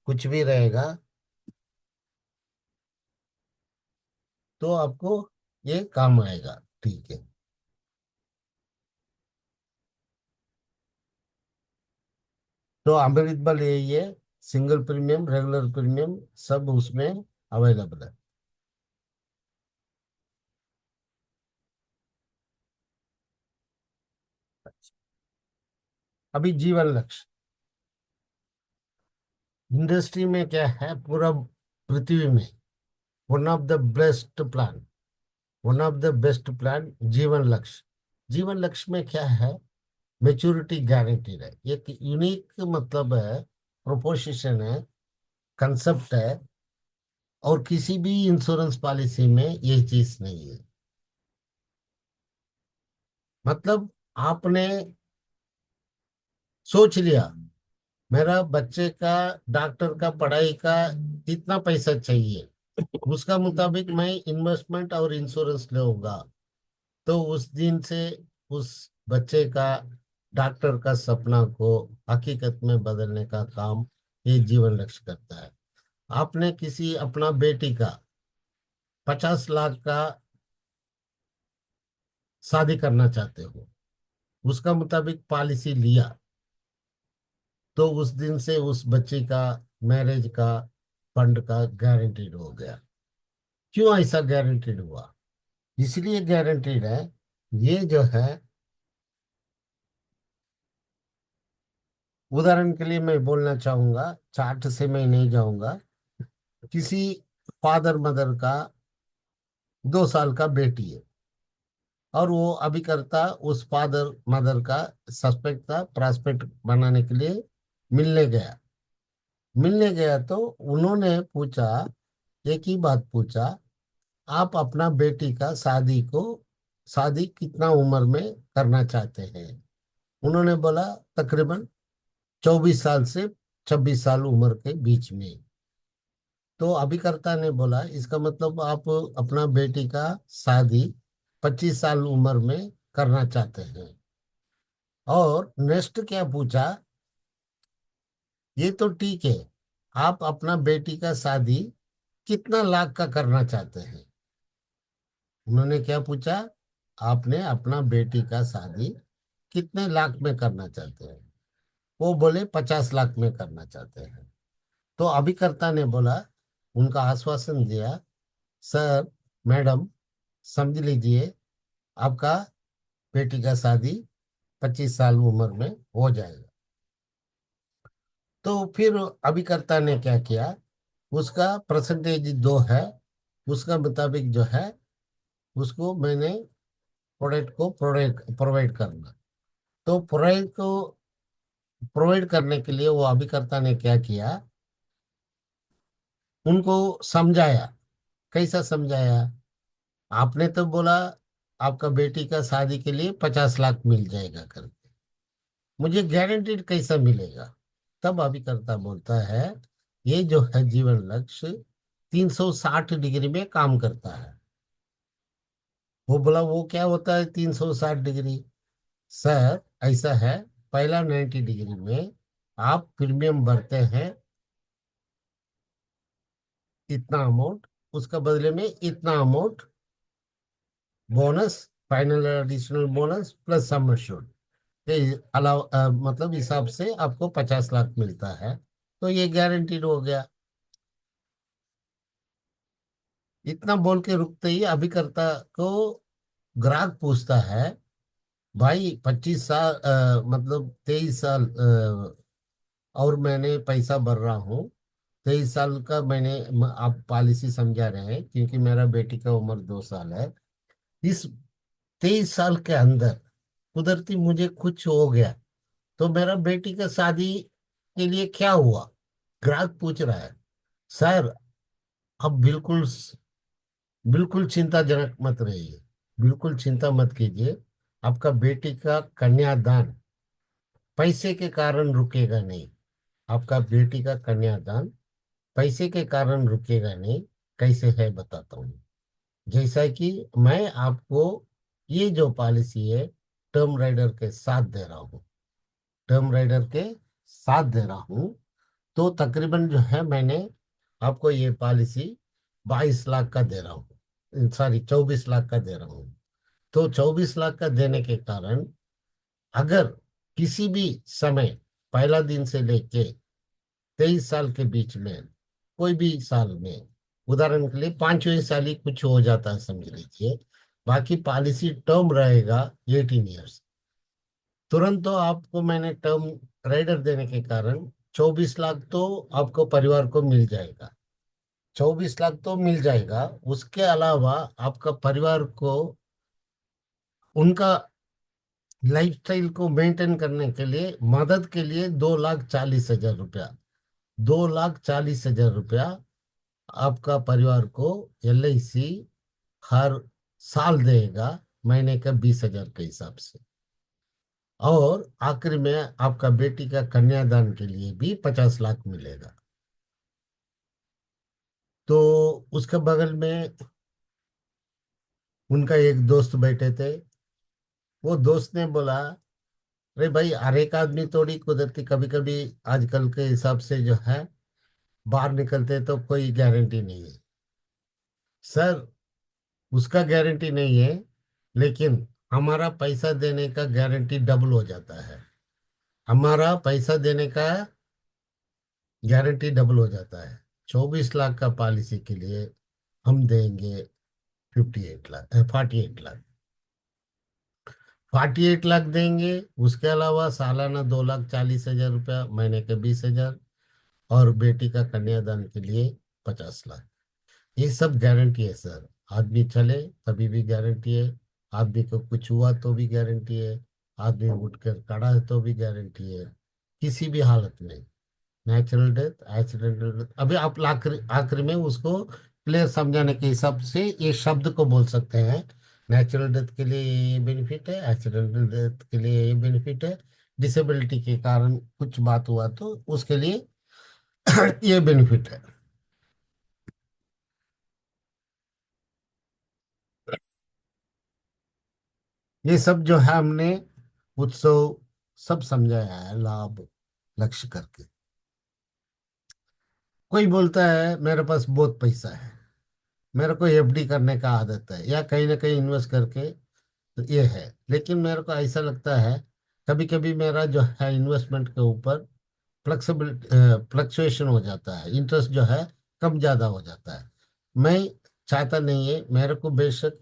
कुछ भी रहेगा, तो आपको ये काम आएगा। ठीक है। तो अमेरिकबल यही है, सिंगल प्रीमियम रेगुलर प्रीमियम सब उसमें अवेलेबल है। अभी जीवन लक्ष्य इंडस्ट्री में क्या है, पूरा पृथ्वी में one of the best plan, one of the best plan जीवन लक्ष्य। जीवन लक्ष्य में क्या है, मेच्योरिटी गारंटीड है, एक यूनिक मतलब है, प्रोपोजिशन है, कंसेप्ट है। और किसी भी इंश्योरेंस पॉलिसी में ये चीज नहीं है। मतलब आपने सोच लिया मेरा बच्चे का डॉक्टर का पढ़ाई का इतना पैसा चाहिए, उसका मुताबिक मैं इन्वेस्टमेंट और इंश्योरेंस लूंगा, तो उस दिन से उस बच्चे का डॉक्टर का सपना को हकीकत में बदलने का काम ये जीवन लक्ष्य करता है। आपने किसी अपना बेटी का 50 लाख का शादी करना चाहते हो, उसका मुताबिक पॉलिसी लिया, तो उस दिन से उस बच्चे का मैरिज का फंड का गारंटीड हो गया। क्यों ऐसा गारंटीड हुआ, इसलिए गारंटीड है, ये जो है उदाहरण के लिए मैं बोलना चाहूंगा, चार्ट से मैं नहीं जाऊंगा। किसी फादर मदर का 2 साल का बेटी है, और वो अभी करता उस फादर मदर का सस्पेक्ट था, प्रॉस्पेक्ट बनाने के लिए मिलने गया। मिलने गया तो उन्होंने पूछा, एक ही बात पूछा, आप अपना बेटी का शादी कितना उम्र में करना चाहते हैं। उन्होंने बोला तकरीबन 24 साल से 26 साल उम्र के बीच में। तो अभिकर्ता ने बोला इसका मतलब आप अपना बेटी का शादी 25 साल उम्र में करना चाहते हैं। और नेक्स्ट क्या पूछा, ये तो ठीक है, आप अपना बेटी का शादी कितना लाख का करना चाहते हैं। उन्होंने क्या पूछा, आपने अपना बेटी का शादी कितने लाख में करना चाहते हैं? वो बोले 50 लाख में करना चाहते हैं। तो अभिकर्ता ने बोला, उनका आश्वासन दिया, सर, मैडम, समझ लीजिए, आपका बेटी का शादी 25 साल उम्र में हो जाएगा। तो फिर अभिकर्ता ने क्या किया, उसका परसेंटेज 2 है, उसका मुताबिक जो है उसको मैंने प्रोडक्ट को प्रोवाइड प्रोवाइड करना। तो प्रोडक्ट को प्रोवाइड करने के लिए वो अभिकर्ता ने क्या किया, उनको समझाया। कैसा समझाया? आपने तो बोला आपका बेटी का शादी के लिए 50 लाख मिल जाएगा करके, मुझे गारंटीड कैसा मिलेगा? तब अभिकर्ता बोलता है, ये जो है जीवन लक्ष्य 360 डिग्री में काम करता है। वो बोला, वो क्या होता है 360 डिग्री? सर, ऐसा है, पहला 90 डिग्री में आप प्रीमियम भरते हैं इतना अमाउंट, उसका बदले में इतना amount bonus, final additional bonus plus sum assured के अलावा मतलब हिसाब से आपको 50 लाख मिलता है। तो ये गारंटीड हो गया। इतना बोल के रुकते ही अभिकर्ता को ग्राहक पूछता है, भाई 25 साल मतलब 23 साल और मैंने पैसा भर रहा हूँ, 23 साल का मैंने आप पॉलिसी समझा रहे हैं क्योंकि मेरा बेटी का उम्र 2 साल है। इस 23 साल के अंदर कुदरती मुझे कुछ हो गया तो मेरा बेटी का शादी के लिए क्या हुआ? ग्राहक पूछ रहा है। सर, अब बिल्कुल बिल्कुल चिंताजनक मत रहिए, बिल्कुल चिंता मत कीजिए। आपका बेटी का कन्यादान पैसे के कारण रुकेगा नहीं। आपका बेटी का कन्यादान पैसे के कारण रुकेगा नहीं। कैसे है बताता हूँ। जैसा कि मैं आपको ये जो पॉलिसी है टर्म राइडर के साथ दे रहा हूँ, टर्म राइडर के साथ दे रहा हूँ, तो तकरीबन जो है मैंने आपको ये पॉलिसी 22 लाख का दे रहा हूँ, सॉरी 24 लाख का दे रहा हूँ। तो 24 लाख का देने के कारण अगर किसी भी समय, पहला दिन से लेके 23 साल के बीच में, कोई भी साल में, उदाहरण के लिए 5वें साल ही कुछ हो जाता है समझ लीजिए, बाकी पॉलिसी टर्म रहेगा 18 ईयर्स, तुरंत तो आपको मैंने टर्म राइडर देने के कारण 24 लाख तो आपको परिवार को मिल जाएगा। 24 लाख तो मिल जाएगा, उसके अलावा आपका परिवार को उनका लाइफस्टाइल को मेंटेन करने के लिए मदद के लिए 2,40,000 रुपया, 2,40,000 रुपया आपका परिवार को LIC हर साल देगा, महीने का 20,000 के हिसाब से। और आखिर में आपका बेटी का कन्यादान के लिए भी 50 लाख मिलेगा। तो उसके बगल में उनका एक दोस्त बैठे थे। वो दोस्त ने बोला, अरे भाई, हर एक आदमी थोड़ी कुदरती, कभी कभी आजकल के हिसाब से जो है बाहर निकलते तो कोई गारंटी नहीं है। सर, उसका गारंटी नहीं है, लेकिन हमारा पैसा देने का गारंटी डबल हो जाता है। हमारा पैसा देने का गारंटी डबल हो जाता है। 24 लाख का पॉलिसी के लिए हम देंगे 58 लाख, 48 लाख, 48 लाख देंगे। उसके अलावा सालाना 2,40,000 रुपया, महीने के 20,000, और बेटी का कन्यादान के लिए 50 लाख। ये सब गारंटी है सर। आदमी चले तभी भी गारंटी है, आदमी को कुछ हुआ तो भी गारंटी है, आदमी उठकर खड़ा है तो भी गारंटी है, किसी भी हालत में। नेचुरल डेथ, एक्सीडेंटल डेथ, अभी आप आखिरी आखिरी में उसको क्लियर समझाने के हिसाब से ये शब्द को बोल सकते हैं। नेचुरल डेथ के लिए ये बेनिफिट है, एक्सीडेंटल डेथ के लिए ये बेनिफिट है, डिसेबिलिटी के कारण कुछ बात हुआ तो उसके लिए ये बेनिफिट है। ये सब जो है हमने उत्सव सब समझाया है, लाभ लक्ष्य करके। कोई बोलता है मेरे पास बहुत पैसा है, मेरे को FD करने का आदत है, या कहीं ना कहीं इन्वेस्ट करके तो ये है। लेकिन मेरे को ऐसा लगता है कभी कभी मेरा जो है इन्वेस्टमेंट के ऊपर फ्लेक्सिबल फ्लक्चुएशन हो जाता है, इंटरेस्ट जो है कम ज्यादा हो जाता है। मैं चाहता नहीं है, मेरे को बेशक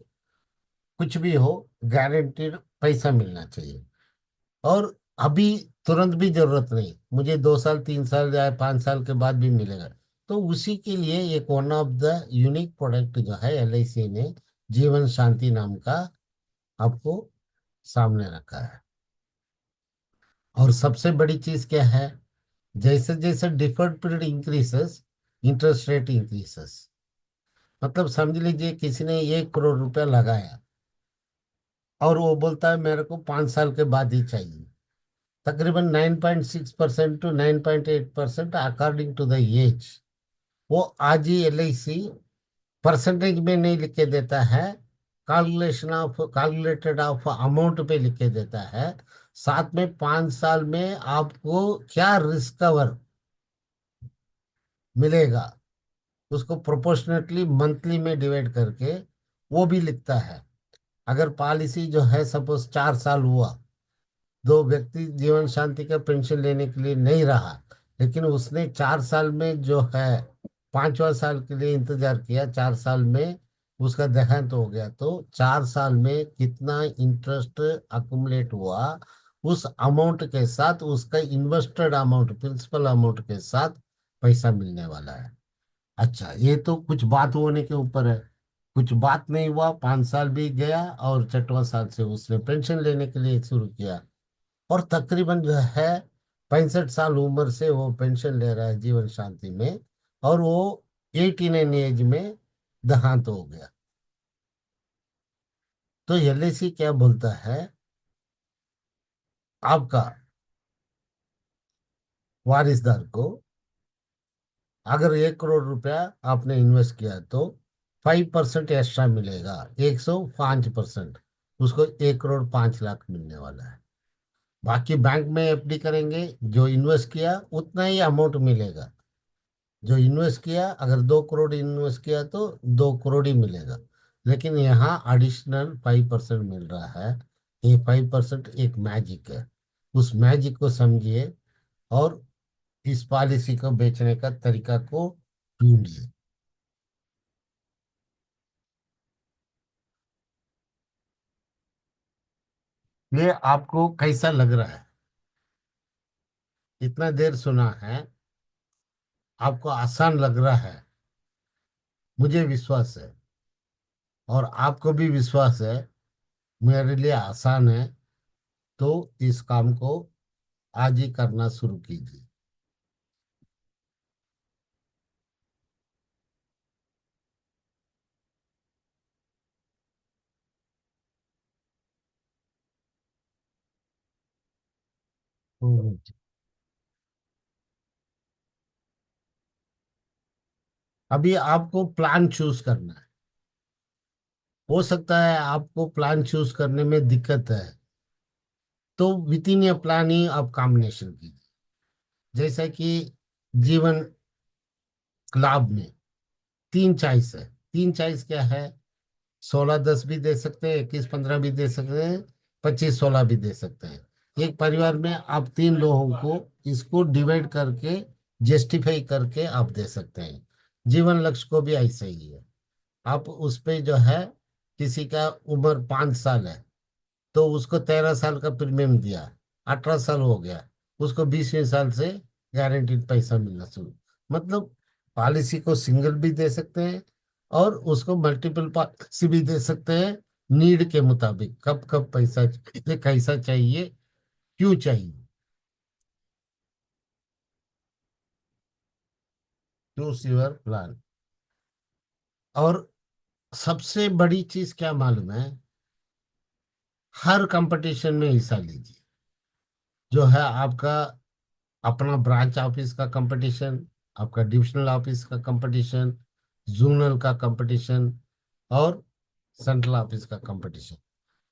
कुछ भी हो, गारंटीड पैसा मिलना चाहिए। और अभी तुरंत भी जरूरत नहीं, मुझे 2 साल 3 साल या 5 साल के बाद भी मिलेगा। तो उसी के लिए एक one of the unique product जो है एलआईसी ने जीवन शांति नाम का आपको सामने रखा है। और सबसे बड़ी चीज क्या है, जैसे जैसे डिफर्ड पीरियड इंक्रीसेस, इंटरेस्ट रेट इंक्रीसेस। मतलब समझ लीजिए किसी ने 1 करोड़ रुपया लगाया और वो बोलता है मेरे को 5 साल के बाद ही चाहिए। तकरीबन 9.6% to 9.8% according to the age, वो आज ही एलआईसी परसेंटेज में नहीं लिख के देता है, कैलकुलेटेड ऑफ अमाउंट पे लिख के देता है। साथ में 5 साल में आपको क्या रिस्क कवर मिलेगा, उसको प्रोपोर्शनेटली मंथली में डिवाइड करके वो भी लिखता है। अगर पॉलिसी जो है सपोज 4 साल हुआ, दो व्यक्ति जीवन शांति का पेंशन लेने के लिए नहीं रहा, लेकिन उसने 4 साल में जो है 5वां साल के लिए इंतजार किया, 4 साल में उसका देहांत हो गया, तो 4 साल में कितना इंटरेस्ट अकुमुलेट हुआ, उस अमाउंट के साथ उसका इन्वेस्टेड अमाउंट प्रिंसिपल अमाउंट के साथ पैसा मिलने वाला है। अच्छा, ये तो कुछ बात होने के ऊपर है। कुछ बात नहीं हुआ, 5 साल भी गया और 6वां साल से उसने पेंशन लेने के लिए शुरू किया, और तकरीबन जो है 65 साल उम्र से वो पेंशन ले रहा है जीवन शांति में, और वो 89 एज में देहांत हो गया। तो एलआईसी क्या बोलता है, आपका वारिसदार को अगर 1 करोड़ रुपया आपने इन्वेस्ट किया तो 5% एक्स्ट्रा मिलेगा, 105%। उसको 1 करोड़ 5 लाख मिलने वाला है। बाकी बैंक में एफडी करेंगे, जो इन्वेस्ट किया उतना ही अमाउंट मिलेगा। जो इन्वेस्ट किया, अगर 2 करोड़ इन्वेस्ट किया तो 2 करोड़ ही मिलेगा। लेकिन यहाँ एडिशनल 5% मिल रहा है। ये 5% एक मैजिक है, उस मैजिक को समझिए और इस पॉलिसी को बेचने का तरीका को ढूंढिए। ये आपको कैसा लग रहा है? इतना देर सुना है, आपको आसान लग रहा है, मुझे विश्वास है, और आपको भी विश्वास है मेरे लिए आसान है। तो इस काम को आज ही करना शुरू कीजिए। हम्म। अभी आपको प्लान चूज करना है। हो सकता है आपको प्लान चूज करने में दिक्कत है, तो विद इन ए प्लान ही आप कॉम्बिनेशन कीजिए। जैसा कि जीवन लाभ में 3 चॉइस है। 3 चॉइस क्या है, 16 10 भी दे सकते हैं, 21 15 भी दे सकते हैं, 25 16 भी दे सकते हैं। एक परिवार में आप 3 लोगों को इसको डिवाइड करके जस्टिफाई करके आप दे सकते हैं। जीवन लक्ष्य को भी ऐसे ही है। आप उस पे जो है, किसी का उम्र 5 साल है तो उसको 13 साल का प्रीमियम दिया, 18 साल हो गया, उसको 20वें साल से गारंटीड पैसा मिलना शुरू। मतलब पॉलिसी को सिंगल भी दे सकते हैं और उसको मल्टीपल पॉलिसी भी दे सकते हैं, नीड के मुताबिक कब कब पैसा चाहिए, कैसा चाहिए, क्यों चाहिए। Choose your plan. और सबसे बड़ी चीज क्या मालूम है, हर कंपटीशन में हिस्सा लीजिए। जो है आपका अपना ब्रांच ऑफिस का कंपटीशन, आपका डिविजनल ऑफिस का कंपटीशन, जोनल का कंपटीशन, और सेंट्रल ऑफिस का कंपटीशन।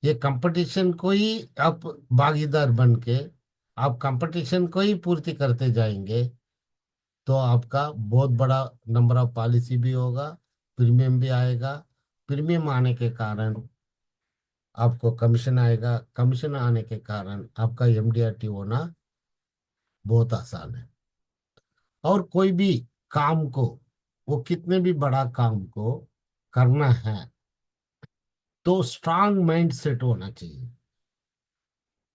ये कंपटीशन को ही आप भागीदार बन के आप कंपटीशन को ही पूर्ति करते जाएंगे, तो आपका बहुत बड़ा नंबर ऑफ पॉलिसी भी होगा, प्रीमियम भी आएगा। प्रीमियम आने के कारण आपको कमीशन आएगा। कमीशन आने के कारण आपका एमडीआरटी होना बहुत आसान है। और कोई भी काम को, वो कितने भी बड़ा काम को करना है, तो स्ट्रांग माइंड सेट होना चाहिए।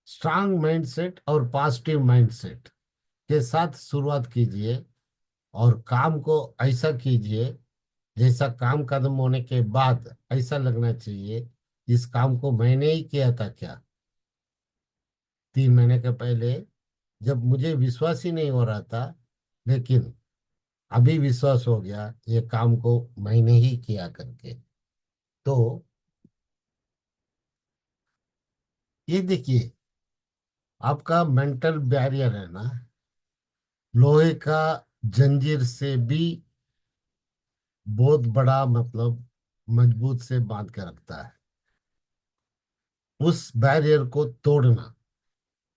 स्ट्रांग माइंड सेट और पॉजिटिव माइंड सेट के साथ शुरुआत कीजिए, और काम को ऐसा कीजिए जैसा काम खत्म होने के बाद ऐसा लगना चाहिए इस काम को मैंने ही किया था क्या। 3 महीने के पहले जब मुझे विश्वास ही नहीं हो रहा था, लेकिन अभी विश्वास हो गया ये काम को मैंने ही किया करके। तो ये देखिए, आपका मेंटल बैरियर है ना, लोहे का जंजीर से भी बहुत बड़ा, मतलब मजबूत से बांध के रखता है। उस बैरियर को तोड़ना,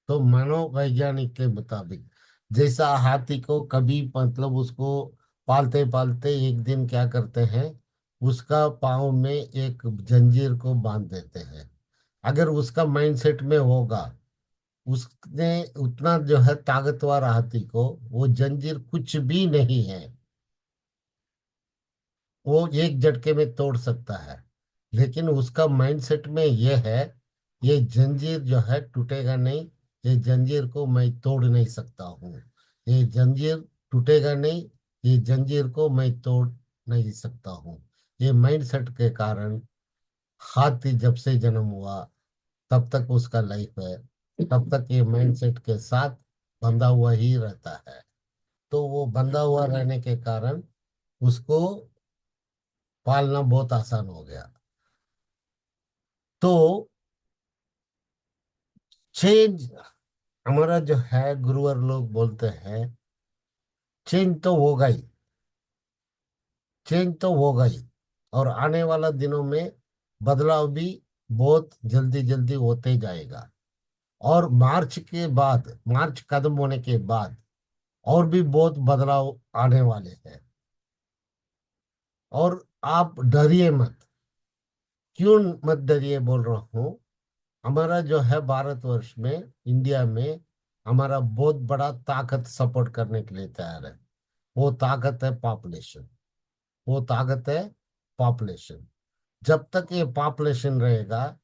तो मनोवैज्ञानिक के मुताबिक, जैसा हाथी को कभी, मतलब उसको पालते पालते एक दिन क्या करते हैं, उसका पाँव में एक जंजीर को बांध देते हैं। अगर उसका माइंडसेट में होगा, उसने उतना जो है ताकतवर हाथी को, वो जंजीर कुछ भी नहीं है, वो एक झटके में तोड़ सकता है। लेकिन उसका माइंडसेट में ये है, ये जंजीर जो है टूटेगा नहीं, ये जंजीर को मैं तोड़ नहीं सकता हूँ, ये जंजीर टूटेगा नहीं, ये जंजीर को मैं तोड़ नहीं सकता हूँ। ये माइंडसेट के कारण हाथी जब से जन्म हुआ तब तक उसका लाइफ है, तब तक ये माइंडसेट के साथ बंधा हुआ ही रहता है। तो वो बंधा हुआ रहने के कारण उसको पालना बहुत आसान हो गया। तो चेंज, हमारा जो है गुरुवर लोग बोलते हैं, चेंज तो होगा ही, चेंज तो होगा ही। और आने वाला दिनों में बदलाव भी बहुत जल्दी जल्दी होते जाएगा। और मार्च के बाद, मार्च खत्म होने के बाद और भी बहुत बदलाव आने वाले हैं। और आप डरिए मत। क्यों मत डरिए बोल रहा हूँ, हमारा जो है भारतवर्ष में, इंडिया में, हमारा बहुत बड़ा ताकत सपोर्ट करने के लिए तैयार है। वो ताकत है पॉपुलेशन। वो ताकत है पॉपुलेशन। जब तक ये पॉपुलेशन रहेगा,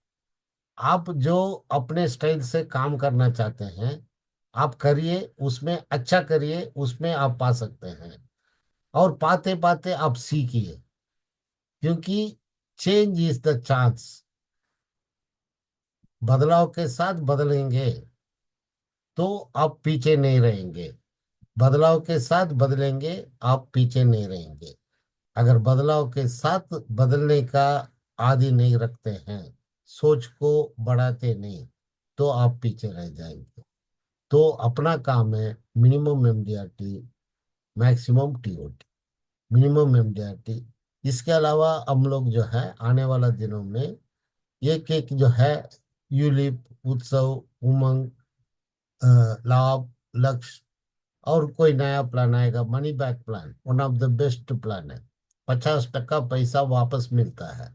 आप जो अपने स्टाइल से काम करना चाहते हैं, आप करिए, उसमें अच्छा करिए, उसमें आप पा सकते हैं। और पाते पाते आप सीखिए, क्योंकि चेंज इज द चांस। बदलाव के साथ बदलेंगे तो आप पीछे नहीं रहेंगे। बदलाव के साथ बदलेंगे, आप पीछे नहीं रहेंगे। अगर बदलाव के साथ बदलने का आदि नहीं रखते हैं, सोच को बढ़ाते नहीं, तो आप पीछे रह जाएंगे। तो अपना काम है minimum MDRT, maximum TOT. Minimum MDRT. इसके अलावा हम लोग जो है आने वाला दिनों में एक एक जो है यूलिप, उत्सव, उमंग, लाभ, लक्ष्य, और कोई नया प्लान आएगा, money back plan, one of the best plan है। 50% पैसा वापस मिलता है।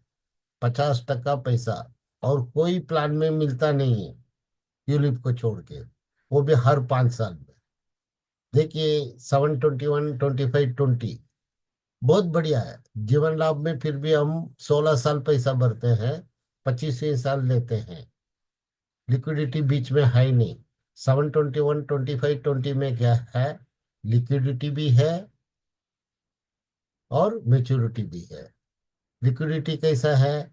50% पैसा और कोई प्लान में मिलता नहीं है, यूलिप को छोड़ के, वो भी हर 5 साल में। देखिए, 7, 21, 25, 20 बहुत बढ़िया है। जीवन लाभ में फिर भी हम 16 साल पैसा भरते हैं, 25वें साल लेते हैं। लिक्विडिटी बीच में है ही नहीं। 7, 21, 25, 20 में क्या है, लिक्विडिटी भी है और मेच्योरिटी भी है। लिक्विडिटी कैसा है,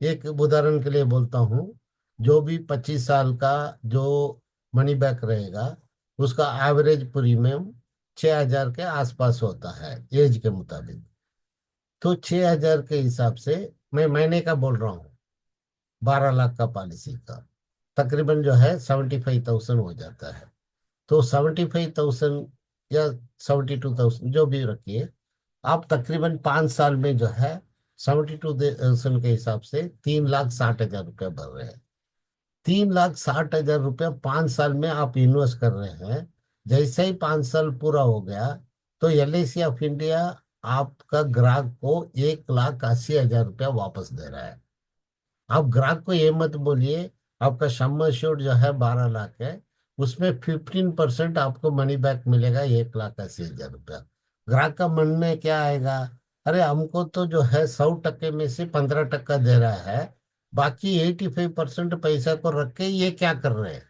एक उदाहरण के लिए बोलता हूँ, जो भी 25 साल का जो मनी बैक रहेगा, उसका एवरेज प्रीमियम 6,000 के आसपास होता है एज के मुताबिक। तो 6,000 के हिसाब से, मैं महीने का बोल रहा हूँ, 12 लाख का पॉलिसी का तकरीबन जो है 75,000 हो जाता है। तो 75,000 या 72,000 जो भी रखिए, आप तकरीबन 5 साल में जो है 72,000 के हिसाब से 3,60,000 रुपया भर रहे हैं। 3,60,000 रुपया 5 साल में आप इन्वेस्ट कर रहे हैं। जैसे ही 5 साल पूरा हो गया, तो एलआईसी ऑफ इंडिया आपका ग्राहक को 1,80,000 रुपया वापस दे रहा है। आप ग्राहक को ये मत बोलिए आपका सम एश्योर्ड जो है 12 लाख है, उसमें 15% आपको मनी बैक मिलेगा 1,80,000 रुपया। ग्राहक का मन में क्या आएगा, अरे हमको तो जो है 100% में से 15% दे रहा है, बाकी 85% पैसा को रख के ये क्या कर रहे हैं।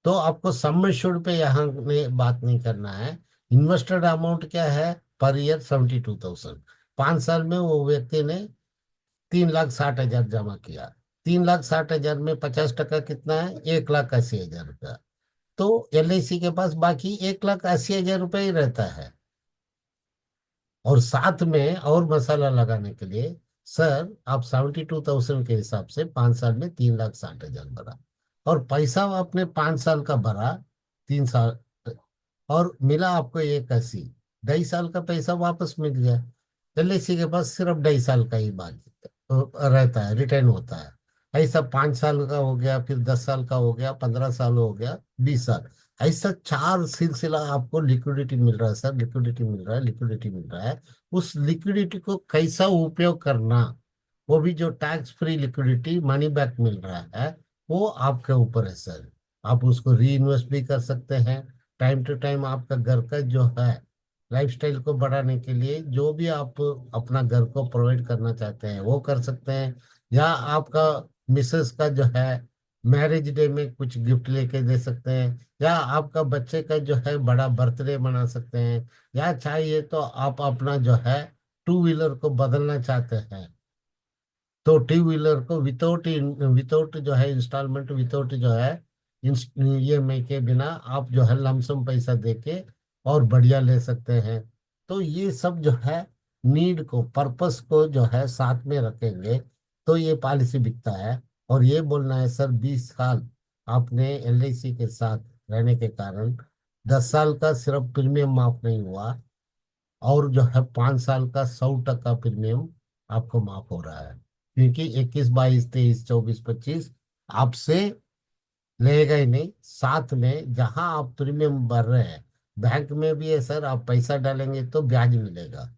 तो आपको सम एश्योर्ड पे यहाँ बात नहीं करना है। इन्वेस्टेड अमाउंट क्या है, पर ईयर 72,000। 5 साल में वो व्यक्ति ने 3,60,000 जमा किया। 3,60,000 में 50% कितना है, 1,80,000 रुपया। तो एलआईसी के पास बाकी 1,80,000 रुपया ही रहता है। और साथ में और मसाला लगाने के लिए, सर आप 72,000 के हिसाब से 5 साल में 3,60,000 भरा, और पैसा आपने 5 साल का भरा, 3 साल, और मिला आपको 1,80। 2.5 साल का पैसा वापस मिल गया। एलआईसी के पास सिर्फ 2.5 साल का ही बाकी रहता है, रिटर्न होता है। ऐसा 5 साल का हो गया, फिर 10 साल का हो गया, 15 साल हो गया, 20 साल। ऐसा 4 सिलसिला आपको लिक्विडिटी मिल रहा है सर, लिक्विडिटी मिल रहा है, लिक्विडिटी मिल रहा है। उस लिक्विडिटी को कैसा उपयोग करना, वो भी जो tax free liquidity money back मिल रहा है, वो आपके ऊपर है सर। आप उसको री इन्वेस्ट भी कर सकते हैं। टाइम टू टाइम आपका घर का जो है लाइफस्टाइल को बढ़ाने के लिए जो भी आप अपना घर को प्रोवाइड करना चाहते हैं वो कर सकते हैं। या आपका मिसेस का जो है मैरिज डे में कुछ गिफ्ट लेके दे सकते हैं, या आपका बच्चे का जो है बड़ा बर्थडे मना सकते हैं, या चाहिए तो आप अपना जो है टू व्हीलर को बदलना चाहते हैं, तो टू व्हीलर को विदाउट विदाउट जो है इंस्टॉलमेंट, विदाउट जो है ईएमआई के बिना आप जो है लमसम पैसा देके और बढ़िया ले सकते हैं। तो ये सब जो है नीड को, पर्पस को जो है साथ में रखेंगे तो ये पॉलिसी बिकता है। और ये बोलना है सर 20 साल आपने एलआईसी के साथ रहने के कारण 10 साल का सिर्फ प्रीमियम माफ नहीं हुआ, और जो है 5 साल का 100% प्रीमियम आपको माफ हो रहा है। क्योंकि 21, 22, 23, 24, 25 आपसे लेगा ही नहीं, साथ में जहां आप प्रीमियम भर रहे हैं, बैंक में भी है सर, आप पैसा डालेंगे तो ब्याज मिलेगा।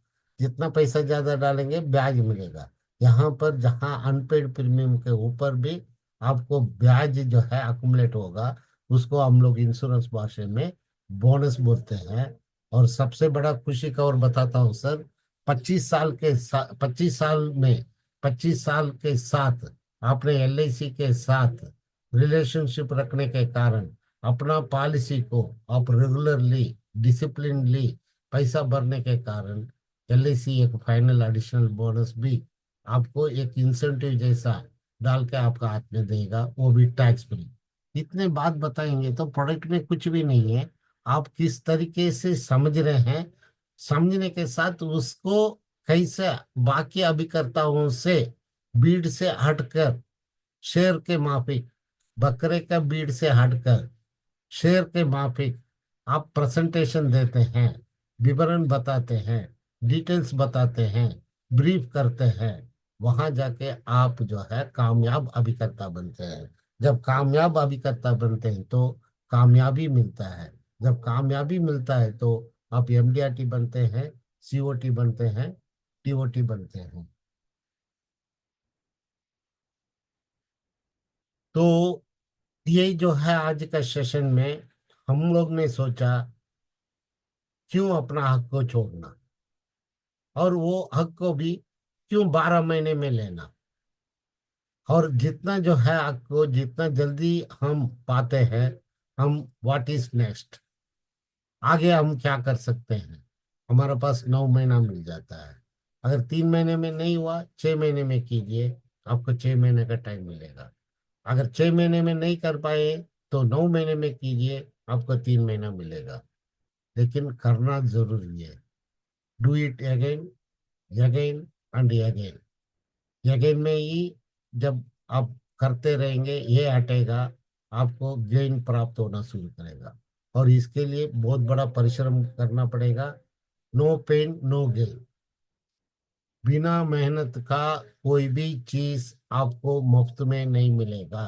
जितना पैसा ज्यादा डालेंगे ब्याज मिलेगा। यहाँ पर जहाँ अनपेड प्रीमियम के ऊपर भी आपको ब्याज जो है अकुमुलेट होगा, उसको हम लोग इंश्योरेंस भाषा में बोनस बोलते हैं। और सबसे बड़ा खुशी का और बताता हूँ सर, 25 साल में 25 साल के साथ आपने एलआईसी के साथ रिलेशनशिप रखने के कारण अपना पॉलिसी को आप रेगुलरली डिसिप्लिनली पैसा भरने के कारण एलआईसी एक फाइनल एडिशनल बोनस भी आपको एक इंसेंटिव जैसा डाल के आपका हाथ में देगा, वो भी टैक्स फ्री। इतने बात बताएंगे तो प्रोडक्ट में कुछ भी नहीं है। आप किस तरीके से समझ रहे हैं, समझने के साथ उसको कैसे बाकी अभिकर्ताओं से बीड से हटकर शेर के माफिक, बकरे का बीड से हटकर शेर के माफिक आप प्रेजेंटेशन देते हैं, विवरण बताते हैं, डिटेल्स बताते हैं, ब्रीफ करते हैं, वहां जाके आप जो है कामयाब अभिकर्ता बनते हैं। जब कामयाब अभिकर्ता बनते हैं तो कामयाबी मिलता है। जब कामयाबी मिलता है तो आप एमडीआरटी बनते हैं, सीओटी बनते हैं, टीओटी बनते हैं। तो ये जो है आज का सेशन में हम लोग ने सोचा क्यों अपना हक को छोड़ना, और वो हक को भी क्यों 12 महीने में लेना। और जितना जो है हक को जितना जल्दी हम पाते हैं, हम व्हाट इज नेक्स्ट, आगे हम क्या कर सकते हैं। हमारे पास 9 महीना मिल जाता है। अगर 3 महीने में नहीं हुआ, 6 महीने में कीजिए, आपको 6 महीने का टाइम मिलेगा। अगर 6 महीने में नहीं कर पाए तो 9 महीने में कीजिए, आपको 3 महीना मिलेगा। लेकिन करना जरूरी है। Do it again, again and again. Again में ही जब आप करते रहेंगे ये हटेगा, आपको गेन प्राप्त होना शुरू करेगा। और इसके लिए बहुत बड़ा परिश्रम करना पड़ेगा। No pain no gain. बिना मेहनत का कोई भी चीज आपको मुफ्त में नहीं मिलेगा।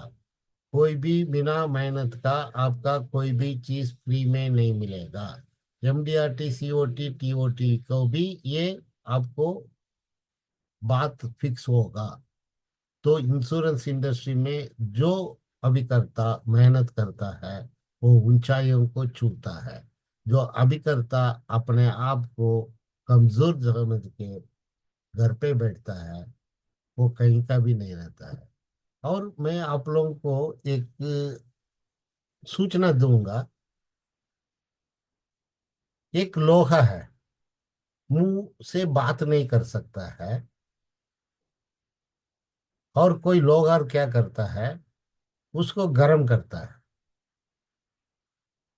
कोई भी बिना मेहनत का आपका कोई भी चीज फ्री में नहीं मिलेगा। एमडीआरटी सीओटी टीओटी को भी ये आपको बात फिक्स होगा। तो इंश्योरेंस इंडस्ट्री में जो अभिकर्ता मेहनत करता है वो ऊंचाइयों को छूता है। जो अभिकर्ता अपने आप को कमजोर समझ के घर पे बैठता है वो कहीं का भी नहीं रहता है। और मैं आप लोगों को एक सूचना दूंगा। एक लोहा है, मुंह से बात नहीं कर सकता है, और कोई लोहार क्या करता है, उसको गर्म करता है।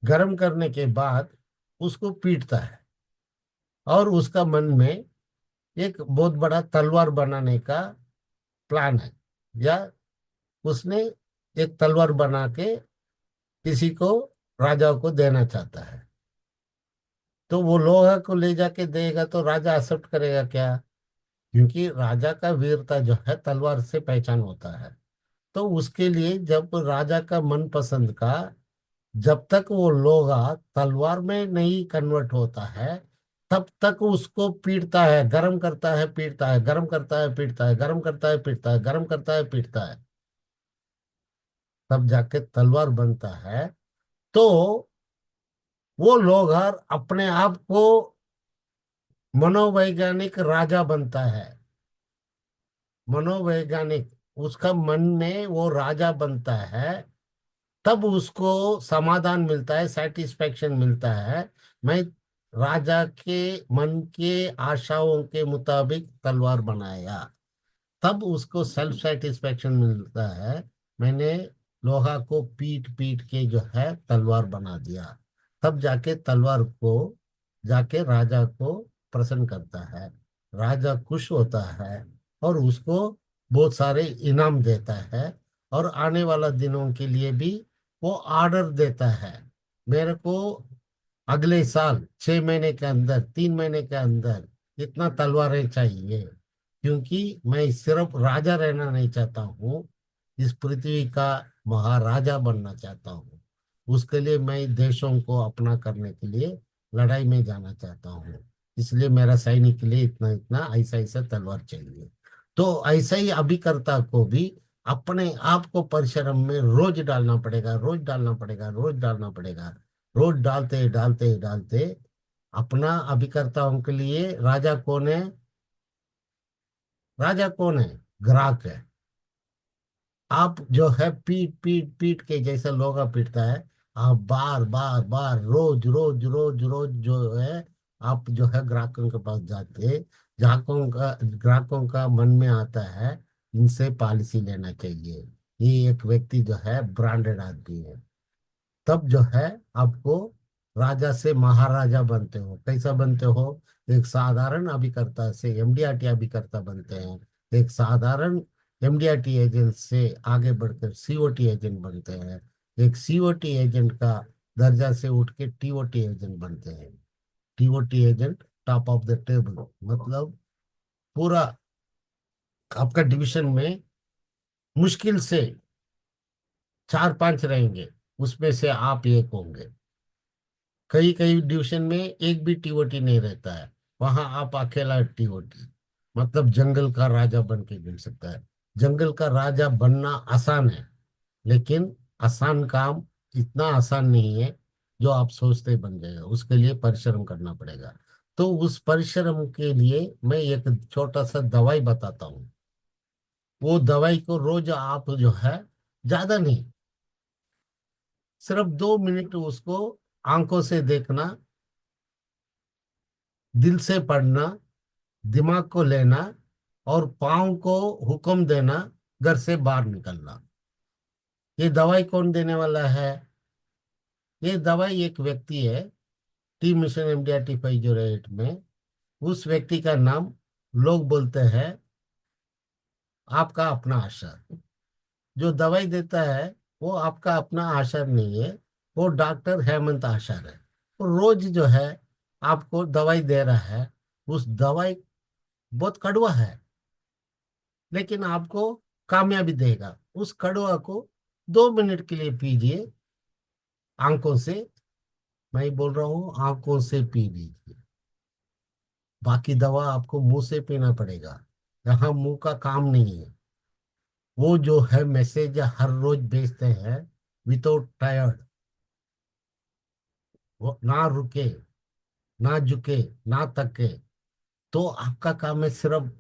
गर्म करने के बाद उसको पीटता है, और उसका मन में एक बहुत बड़ा तलवार बनाने का प्लान है, या उसने एक तलवार बना के किसी को, राजा को देना चाहता है। तो वो लोहा को ले जाके देगा तो राजा एक्सेप्ट करेगा क्या? क्योंकि राजा का वीरता जो है तलवार से पहचान होता है। तो उसके लिए जब राजा का मनपसंद का, जब तक वो लोहा तलवार में नहीं कन्वर्ट होता है तब तक उसको पीटता है, गरम करता है, पीटता है, गरम करता है, पीटता है, गरम करता है, पीटता है, गरम करता है, पीटता है, तब जाके तलवार बनता है। तो वो लोहार अपने आप को मनोवैज्ञानिक राजा बनता है। मनोवैज्ञानिक, उसका मन में वो राजा बनता है। तब उसको समाधान मिलता है, सेटिस्फेक्शन मिलता है। मैं राजा के मन के आशाओं के मुताबिक तलवार बनाया। तब उसको सेल्फ सेटिस्फेक्शन मिलता है, मैंने लोहा को पीट पीट के जो है तलवार बना दिया। तब जाके तलवार को जाके राजा को प्रसन्न करता है। राजा खुश होता है और उसको बहुत सारे इनाम देता है, और आने वाला दिनों के लिए भी वो ऑर्डर देता है। मेरे को अगले साल 6 महीने के अंदर, 3 महीने के अंदर इतना तलवारें चाहिए, क्योंकि मैं सिर्फ राजा रहना नहीं चाहता हूँ, इस पृथ्वी का महाराजा बनना चाहता हूँ। उसके लिए मैं देशों को अपना करने के लिए लड़ाई में जाना चाहता हूँ। इसलिए मेरा सैनिक के लिए इतना इतना ऐसा ऐसा तलवार चाहिए। तो ऐसा ही अभिकर्ता को भी अपने आप को परिश्रम में रोज डालना पड़ेगा, रोज डालना पड़ेगा, रोज डालना पड़ेगा। रोज डालते डालते डालते अपना अभिकर्ताओं के लिए राजा कौन है? राजा कौन है? ग्राहक है। आप जो है पीट पीट पीट के, जैसे लोगा पीटता है, आप बार बार बार रोज रोज रोज रोज जो है, आप जो है ग्राहकों के पास जाते, ग्राहकों का मन में आता है इनसे पॉलिसी लेना चाहिए, ये एक व्यक्ति जो है ब्रांडेड आदमी है। तब जो है आपको राजा से महाराजा बनते हो। कैसा बनते हो? एक साधारण अभिकर्ता से एमडीआरटी अभिकर्ता बनते हैं। एक साधारण एमडीआरटी एजेंट से आगे बढ़कर सीओटी एजेंट बनते हैं। एक सीओटी एजेंट का दर्जा से उठ के टीओटी एजेंट बनते हैं। TOT agent, top of the table, मतलब पूरा आपका डिवीजन में मुश्किल से 4-5 रहेंगे, उसमें से आप एक होंगे। कई कई डिवीजन में एक भी टीओटी नहीं रहता है, वहां आप अकेला टीओटी, मतलब जंगल का राजा बन के मिल सकता है। जंगल का राजा बनना आसान है, लेकिन आसान काम इतना आसान नहीं है जो आप सोचते बन जाएगा। उसके लिए परिश्रम करना पड़ेगा। तो उस परिश्रम के लिए मैं एक छोटा सा दवाई बताता हूँ। वो दवाई को रोज आप जो है, ज्यादा नहीं, सिर्फ 2 मिनट उसको आंखों से देखना, दिल से पढ़ना, दिमाग को लेना, और पाँव को हुक्म देना घर से बाहर निकलना। ये दवाई कौन देने वाला है? ये दवाई एक व्यक्ति है, टी मिशन एमडीआर T508 में। उस व्यक्ति का नाम लोग बोलते हैं आपका अपना आशर। जो दवाई देता है वो आपका अपना आशर नहीं है, वो डॉक्टर हेमंत आशर है। वो रोज जो है आपको दवाई दे रहा है। उस दवाई बहुत कड़वा है, लेकिन आपको कामयाबी देगा। उस कड़वा को 2 मिनट के लिए पीजिए, आंखों से, मैं बोल रहा हूँ आंखों से पी लीजिए। बाकी दवा आपको मुंह से पीना पड़ेगा, यहाँ मुंह का काम नहीं है। वो जो है मैसेज हर रोज भेजते हैं, विदाउट टायर्ड, वो ना रुके, ना झुके, ना थके। तो आपका काम है सिर्फ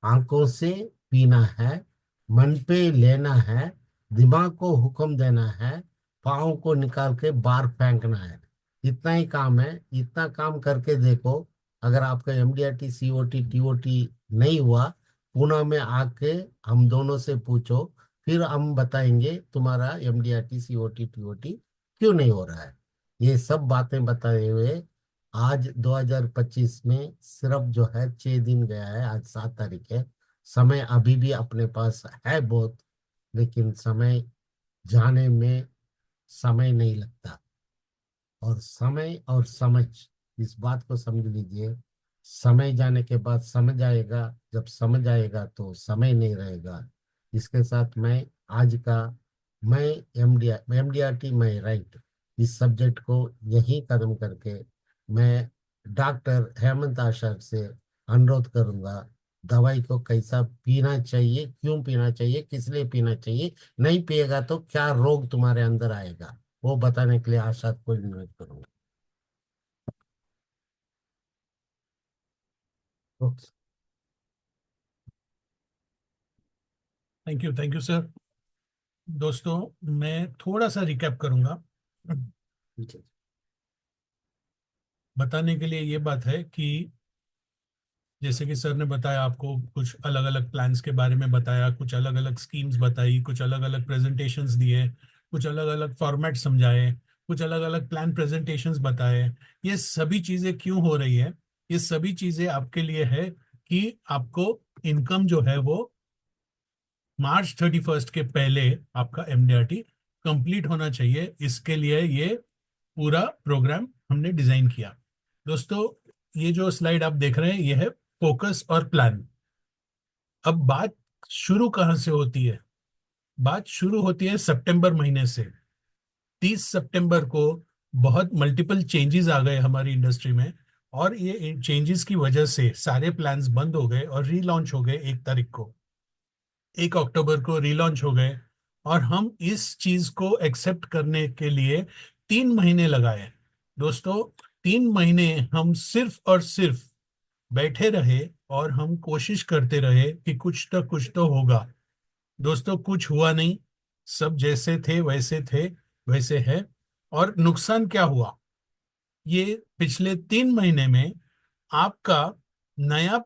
आंखों से पीना है, मन पे लेना है, दिमाग को हुक्म देना है, पाँव को निकाल के बाहर फेंकना है। इतना ही काम है। इतना काम करके देखो, अगर आपका एमडीआरटी सीओटी टीओटी नहीं हुआ, पुणे में आके हम दोनों से पूछो, फिर हम बताएंगे तुम्हारा एमडीआरटी सीओटी टीओटी क्यों नहीं हो रहा है। ये सब बातें बताए हुए आज 2025 में सिर्फ जो है 6 दिन गया है, आज 7 तारीख है। समय अभी भी अपने पास है बहुत, लेकिन समय जाने में समय नहीं लगता। और समय और समझ, इस बात को समझ लीजिए। समय जाने के बाद समझ आएगा, जब समझ आएगा तो समय नहीं रहेगा। इसके साथ मैं आज का, मैं एमडीआरटी मैं राइट, इस सब्जेक्ट को यहीं खत्म करके मैं डॉक्टर हेमंत आचार्य से अनुरोध करूंगा, दवाई को कैसा पीना चाहिए, क्यों पीना चाहिए, किस लिए पीना चाहिए, नहीं पिएगा तो क्या रोग तुम्हारे अंदर आएगा, वो बताने के लिए आशा को इन्वाइट करूंगा। ओके। Thank you sir. दोस्तों, मैं थोड़ा सा रिकैप करूंगा। ठीक है। बताने के लिए ये बात है कि जैसे कि सर ने बताया, आपको कुछ अलग अलग प्लान्स के बारे में बताया, कुछ अलग अलग स्कीम्स बताई, कुछ अलग अलग प्रेजेंटेशंस दिए, कुछ अलग अलग फॉर्मेट समझाए, कुछ अलग अलग प्लान प्रेजेंटेशंस बताए। ये सभी चीजें क्यों हो रही है? ये सभी चीजें आपके लिए है कि आपको इनकम जो है वो मार्च 31 के पहले आपका एमडीआरटी कंप्लीट होना चाहिए। इसके लिए ये पूरा प्रोग्राम हमने डिजाइन किया। दोस्तों, ये जो स्लाइड आप देख रहे हैं ये है फोकस और प्लान। अब बात शुरू कहाँ से होती है? बात शुरू होती है सितंबर महीने से। 30 सितंबर को बहुत मल्टीपल चेंजेस आ गए हमारी इंडस्ट्री में, और ये चेंजेस की वजह से सारे प्लान्स बंद हो गए और रीलॉन्च हो गए 1 तारीख को। 1 अक्टूबर को रीलॉन्च हो गए। और हम इस चीज को एक्सेप्ट करने के लिए 3 महीने लगाए। दोस्तों, 3 महीने हम सिर्फ और सिर्फ बैठे रहे और हम कोशिश करते रहे कि कुछ तो होगा। दोस्तों, कुछ हुआ नहीं। सब जैसे थे वैसे थे, वैसे है। और नुकसान क्या हुआ? ये पिछले 3 महीने में आपका नया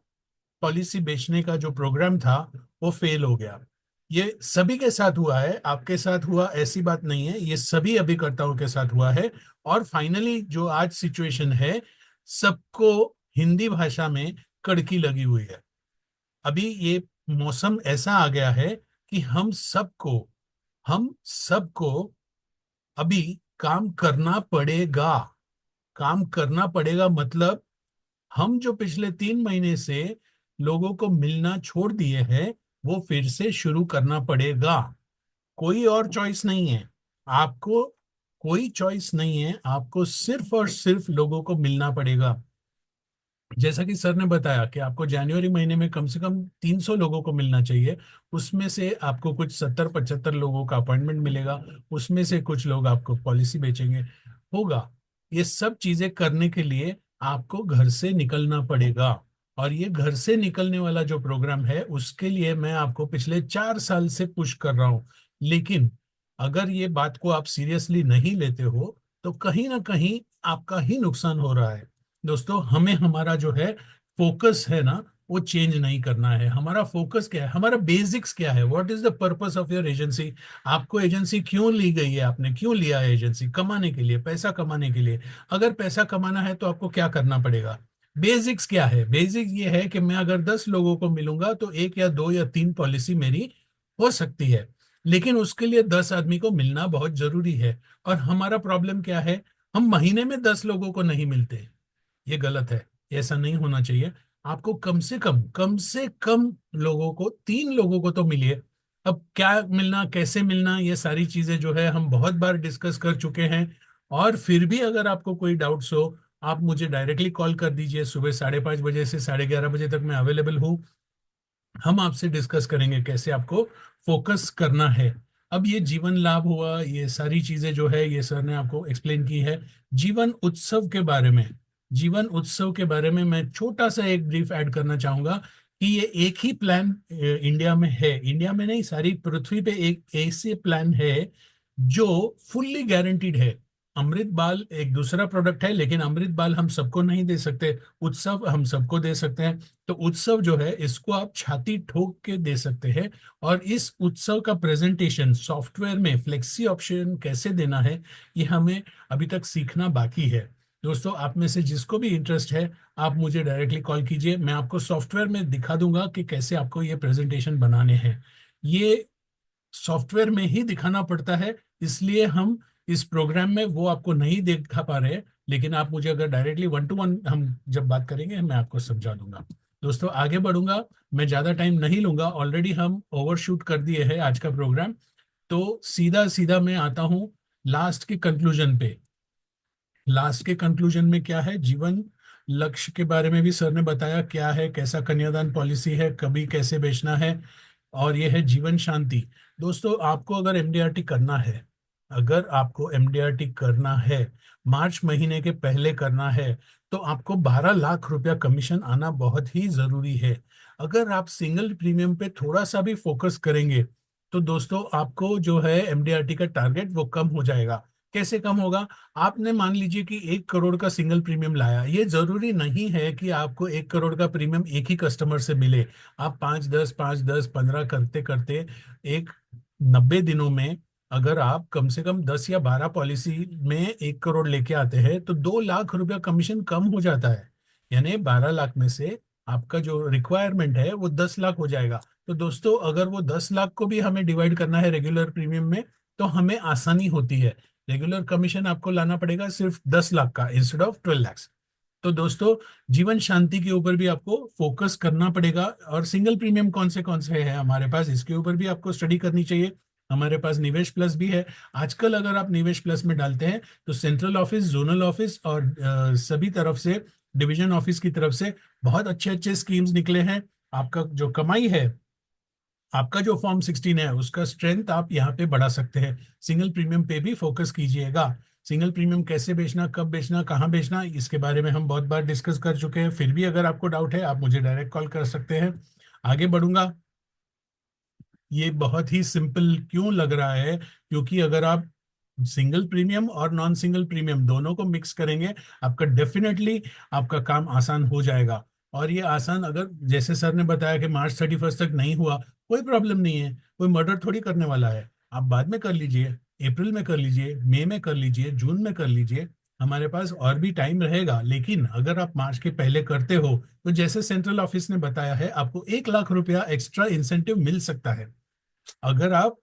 पॉलिसी बेचने का जो प्रोग्राम था वो फेल हो गया। ये सभी के साथ हुआ है, आपके साथ हुआ ऐसी बात नहीं है, ये सभी अभिकर्ताओं के साथ हुआ है। और फाइनली जो आज सिचुएशन है, सबको हिंदी भाषा में कड़की लगी हुई है। अभी ये मौसम ऐसा आ गया है कि हम सबको अभी काम करना पड़ेगा। काम करना पड़ेगा मतलब हम जो पिछले 3 महीने से लोगों को मिलना छोड़ दिए हैं, वो फिर से शुरू करना पड़ेगा। कोई और चॉइस नहीं है आपको। कोई चॉइस नहीं है आपको, सिर्फ और सिर्फ लोगों को मिलना पड़ेगा। जैसा कि सर ने बताया कि आपको जनवरी महीने में कम से कम 300 लोगों को मिलना चाहिए। उसमें से आपको कुछ 70-75 लोगों का अपॉइंटमेंट मिलेगा। उसमें से कुछ लोग आपको पॉलिसी बेचेंगे। होगा। ये सब चीजें करने के लिए आपको घर से निकलना पड़ेगा। और ये घर से निकलने वाला जो प्रोग्राम है, उसके लिए मैं आपको पिछले 4 साल से पुश कर रहा हूं। लेकिन अगर ये बात को आप सीरियसली नहीं लेते हो, तो कहीं ना कहीं आपका ही नुकसान हो रहा है। दोस्तों, हमें हमारा जो है फोकस है ना, वो चेंज नहीं करना है। हमारा फोकस क्या है? हमारा बेसिक्स क्या है? What is the purpose of your agency? आपको एजेंसी क्यों ली गई है? आपने क्यों लिया है एजेंसी? कमाने के लिए, पैसा कमाने के लिए। अगर पैसा कमाना है तो आपको क्या करना पड़ेगा? बेसिक्स क्या है? बेसिक ये है कि मैं अगर 10 लोगों को मिलूंगा तो 1 या 2 या 3 पॉलिसी मेरी हो सकती है। लेकिन उसके लिए 10 आदमी को मिलना बहुत जरूरी है। और हमारा प्रॉब्लम क्या है? हम महीने में 10 लोगों को नहीं मिलते। ये गलत है। ऐसा नहीं होना चाहिए। आपको कम से कम लोगों को, 3 लोगों को तो मिलिए। अब क्या मिलना, कैसे मिलना, ये सारी चीजें जो है हम बहुत बार डिस्कस कर चुके हैं। और फिर भी अगर आपको कोई डाउट्स हो, आप मुझे डायरेक्टली कॉल कर दीजिए। सुबह 5:30 बजे से 11:30 बजे तक मैं अवेलेबल हूँ। हम आपसे डिस्कस करेंगे कैसे आपको फोकस करना है। अब ये जीवन लाभ हुआ, ये सारी चीजें जो है ये सर ने आपको एक्सप्लेन की है। जीवन उत्सव के बारे में, जीवन उत्सव के बारे में मैं छोटा सा एक ब्रीफ ऐड करना चाहूंगा कि ये एक ही प्लान इंडिया में है, इंडिया में नहीं सारी पृथ्वी पे एक ऐसे प्लान है जो फुल्ली गारंटीड है। अमृत बाल एक दूसरा प्रोडक्ट है, लेकिन अमृत बाल हम सबको नहीं दे सकते, उत्सव हम सबको दे सकते हैं। तो उत्सव जो है इसको आप छाती ठोक के दे सकते हैं। और इस उत्सव का प्रेजेंटेशन सॉफ्टवेयर में फ्लेक्सी ऑप्शन कैसे देना है, ये हमें अभी तक सीखना बाकी है। दोस्तों, आप में से जिसको भी इंटरेस्ट है, आप मुझे डायरेक्टली कॉल कीजिए, मैं आपको सॉफ्टवेयर में दिखा दूंगा कि कैसे आपको ये प्रेजेंटेशन बनाने हैं। ये सॉफ्टवेयर में ही दिखाना पड़ता है, इसलिए हम इस प्रोग्राम में वो आपको नहीं दिखा पा रहे हैं। लेकिन आप मुझे अगर डायरेक्टली वन टू वन हम जब बात करेंगे, मैं आपको समझा दूंगा। दोस्तों, आगे बढ़ूंगा, मैं ज्यादा टाइम नहीं लूंगा, ऑलरेडी हम ओवरशूट कर दिए हैं आज का प्रोग्राम। तो सीधा सीधा मैं आता हूं लास्ट के कंक्लूजन पे। लास्ट के कंक्लूजन में क्या है, जीवन लक्ष्य के बारे में भी सर ने बताया क्या है, कैसा कन्यादान पॉलिसी है, कभी कैसे बेचना है, और यह है जीवन शांति। दोस्तों, आपको अगर एमडीआरटी करना है, अगर आपको एमडीआरटी करना है, मार्च महीने के पहले करना है, तो आपको 12 लाख रुपया कमीशन आना बहुत ही जरूरी है। अगर आप सिंगल प्रीमियम पे थोड़ा सा भी फोकस करेंगे, तो दोस्तों आपको जो है एमडीआरटी का टारगेट वो कम हो जाएगा। कैसे कम होगा? आपने मान लीजिए कि 1 करोड़ का सिंगल प्रीमियम लाया, ये जरूरी नहीं है कि आपको 1 करोड़ का प्रीमियम एक ही कस्टमर से मिले। आप 5, 10, 5, 10, 15 करते करते एक 90 दिनों में अगर आप कम से कम 10 या 12 पॉलिसी में 1 करोड़ लेके आते हैं, तो 2 लाख रुपया कमीशन कम हो जाता है। यानी 12 लाख में से आपका जो रिक्वायरमेंट है वो 10 लाख हो जाएगा। तो दोस्तों, अगर वो 10 लाख को भी हमें डिवाइड करना है रेगुलर प्रीमियम में, तो हमें आसानी होती है। रेगुलर कमीशन आपको लाना पड़ेगा सिर्फ 10 लाख का इंस्टेड ऑफ 12 लैक्स। तो दोस्तों, जीवन शांति के ऊपर भी आपको फोकस करना पड़ेगा। और सिंगल प्रीमियम कौन से है हमारे पास, इसके ऊपर भी आपको स्टडी करनी चाहिए। हमारे पास निवेश प्लस भी है। आजकल अगर आप निवेश प्लस में डालते हैं, तो सेंट्रल ऑफिस, जोनल ऑफिस और सभी तरफ से, डिवीजन ऑफिस की तरफ से बहुत अच्छे अच्छे स्कीम्स निकले हैं। आपका जो कमाई है, आपका जो फॉर्म 16 है, उसका स्ट्रेंथ आप यहाँ पे बढ़ा सकते हैं। सिंगल प्रीमियम पे भी फोकस कीजिएगा। सिंगल प्रीमियम कैसे बेचना, कब बेचना, कहाँ बेचना, इसके बारे में हम बहुत बार डिस्कस कर चुके हैं। फिर भी अगर आपको डाउट है, आप मुझे डायरेक्ट कॉल कर सकते हैं। आगे बढ़ूंगा। ये बहुत ही सिंपल क्यों लग रहा है? क्योंकि अगर आप सिंगल प्रीमियम और नॉन सिंगल प्रीमियम दोनों को मिक्स करेंगे, आपका डेफिनेटली आपका काम आसान हो जाएगा। और ये आसान, अगर जैसे सर ने बताया कि मार्च 31 तक नहीं हुआ, कोई प्रॉब्लम नहीं है, कोई मर्डर थोड़ी करने वाला है। आप बाद में कर लीजिए, अप्रैल में कर लीजिए, मई में कर लीजिए, जून में कर लीजिए, हमारे पास और भी टाइम रहेगा। लेकिन अगर आप मार्च के पहले करते हो, तो जैसे सेंट्रल ऑफिस ने बताया है, आपको 1 लाख रुपया एक्स्ट्रा इंसेंटिव मिल सकता है। अगर आप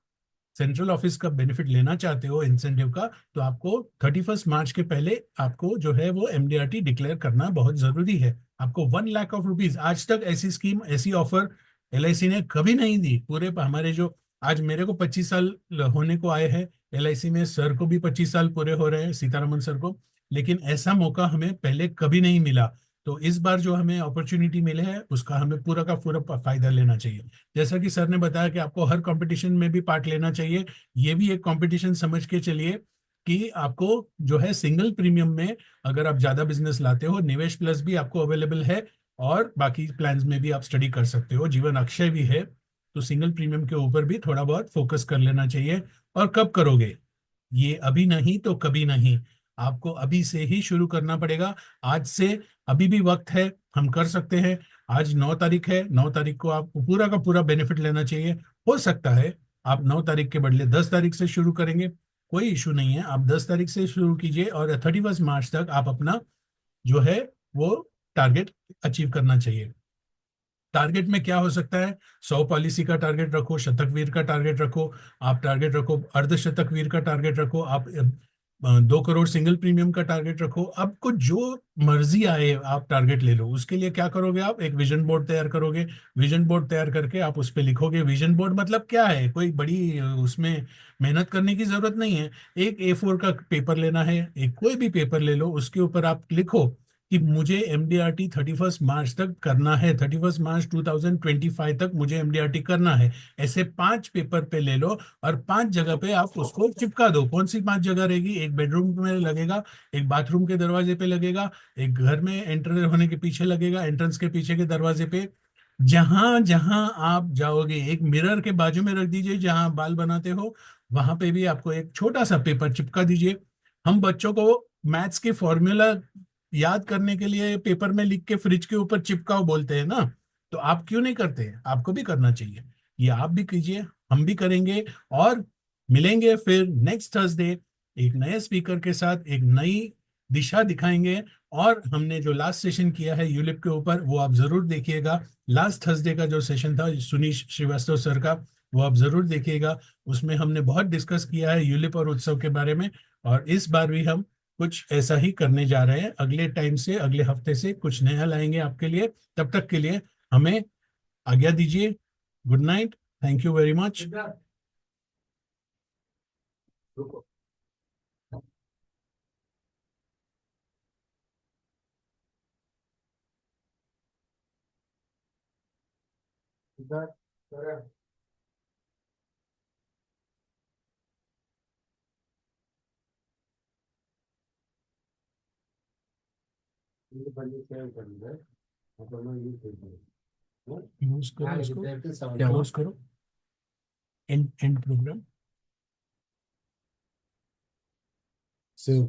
सेंट्रल ऑफिस का बेनिफिट लेना चाहते हो इंसेंटिव का, तो आपको 31 मार्च के पहले आपको जो है वो एमडीआरटी डिक्लेयर करना बहुत जरूरी है। आपको 1 लाख रुपीज, आज तक ऐसी स्कीम, ऐसी ऑफर एलआईसी ने कभी नहीं दी। पूरे हमारे जो, आज मेरे को 25 साल होने को आए हैं एलआईसी में, सर को भी 25 साल पूरे हो रहे हैं, सीतारमन सर को। लेकिन ऐसा मौका हमें पहले कभी नहीं मिला। तो इस बार जो हमें अपॉर्चुनिटी मिले है, उसका हमें पूरा का पूरा फायदा लेना चाहिए। जैसा कि सर ने बताया कि आपको हर कंपटीशन में भी पार्ट लेना चाहिए, ये भी एक कंपटीशन समझ के चलिए कि आपको जो है सिंगल प्रीमियम में, अगर आप ज्यादा बिजनेस लाते हो, निवेश प्लस भी आपको अवेलेबल है, और बाकी प्लान्स में भी आप स्टडी कर सकते हो, जीवन अक्षय भी है। तो सिंगल प्रीमियम के ऊपर भी थोड़ा बहुत फोकस कर लेना चाहिए। और कब करोगे? ये अभी नहीं तो कभी नहीं, आपको अभी से ही शुरू करना पड़ेगा। आज से, अभी भी वक्त है, हम कर सकते हैं। आज 9 तारीख है, 9 तारीख को आपको पूरा का पूरा बेनिफिट लेना चाहिए। हो सकता है आप 9 तारीख के बदले 10 तारीख से शुरू करेंगे, कोई इशू नहीं है। आप 10 तारीख से शुरू कीजिए, और 31 मार्च तक आप अपना जो है वो टारगेट अचीव करना चाहिए। टारगेट में क्या हो सकता है? 100 पॉलिसी का टारगेट रखो, शतकवीर का टारगेट रखो, आप टारगेट रखो अर्धशतकवीर का टारगेट रखो, आप 2 करोड़ सिंगल प्रीमियम का टारगेट रखो। आपको जो मर्जी आए आप टारगेट ले लो। उसके लिए क्या करोगे? आप एक विजन बोर्ड तैयार करोगे। विजन बोर्ड तैयार करके आप उस पर लिखोगे। विजन बोर्ड मतलब क्या है? कोई बड़ी उसमें मेहनत करने की जरूरत नहीं है। एक A4 का पेपर लेना है, एक कोई भी पेपर ले लो, उसके ऊपर आप लिखो कि मुझे एमडीआरटी 31 मार्च तक करना है, 31 मार्च 2025 तक मुझे एमडीआरटी करना है। ऐसे 5 पेपर पे ले लो और 5 जगह पे आप उसको चिपका दो। कौन सी 5 जगह रहेगी? एक बेडरूम में लगेगा, एक बाथरूम के दरवाजे पे लगेगा, एक घर में एंटर होने के पीछे लगेगा, एंट्रेंस के पीछे के दरवाजे पे। जहां जहां आप जाओगे, एक मिरर के बाजू में रख दीजिए, जहां आप बाल बनाते हो वहां पे भी आपको एक छोटा सा पेपर चिपका दीजिए। हम बच्चों को मैथ्स के फॉर्मूला याद करने के लिए पेपर में लिख के फ्रिज के ऊपर चिपकाओ बोलते हैं ना, तो आप क्यों नहीं करते? आपको भी करना चाहिए। ये आप भी कीजिए, हम भी करेंगे। और मिलेंगे फिर नेक्स्ट थर्सडे एक नए स्पीकर के साथ, एक नई दिशा दिखाएंगे। और हमने जो लास्ट सेशन किया है यूलिप के ऊपर, वो आप जरूर देखिएगा। लास्ट थर्सडे का जो सेशन था सुनीश श्रीवास्तव सर का, वो आप जरूर देखिएगा। उसमें हमने बहुत डिस्कस किया है यूलिप और उत्सव के बारे में। और इस बार भी हम कुछ ऐसा ही करने जा रहे हैं। अगले टाइम से, अगले हफ्ते से कुछ नया लाएंगे आपके लिए। तब तक के लिए हमें आज्ञा दीजिए। Good night. Thank you very much. रुको। इधर, इधर, ये बंदी सेव कर दे। मतलब मैं ये कर दूँ। यूज करो हाँ, इसको, इधर के साउंड क्लोज करो, एंड एंड प्रोग्राम। सेव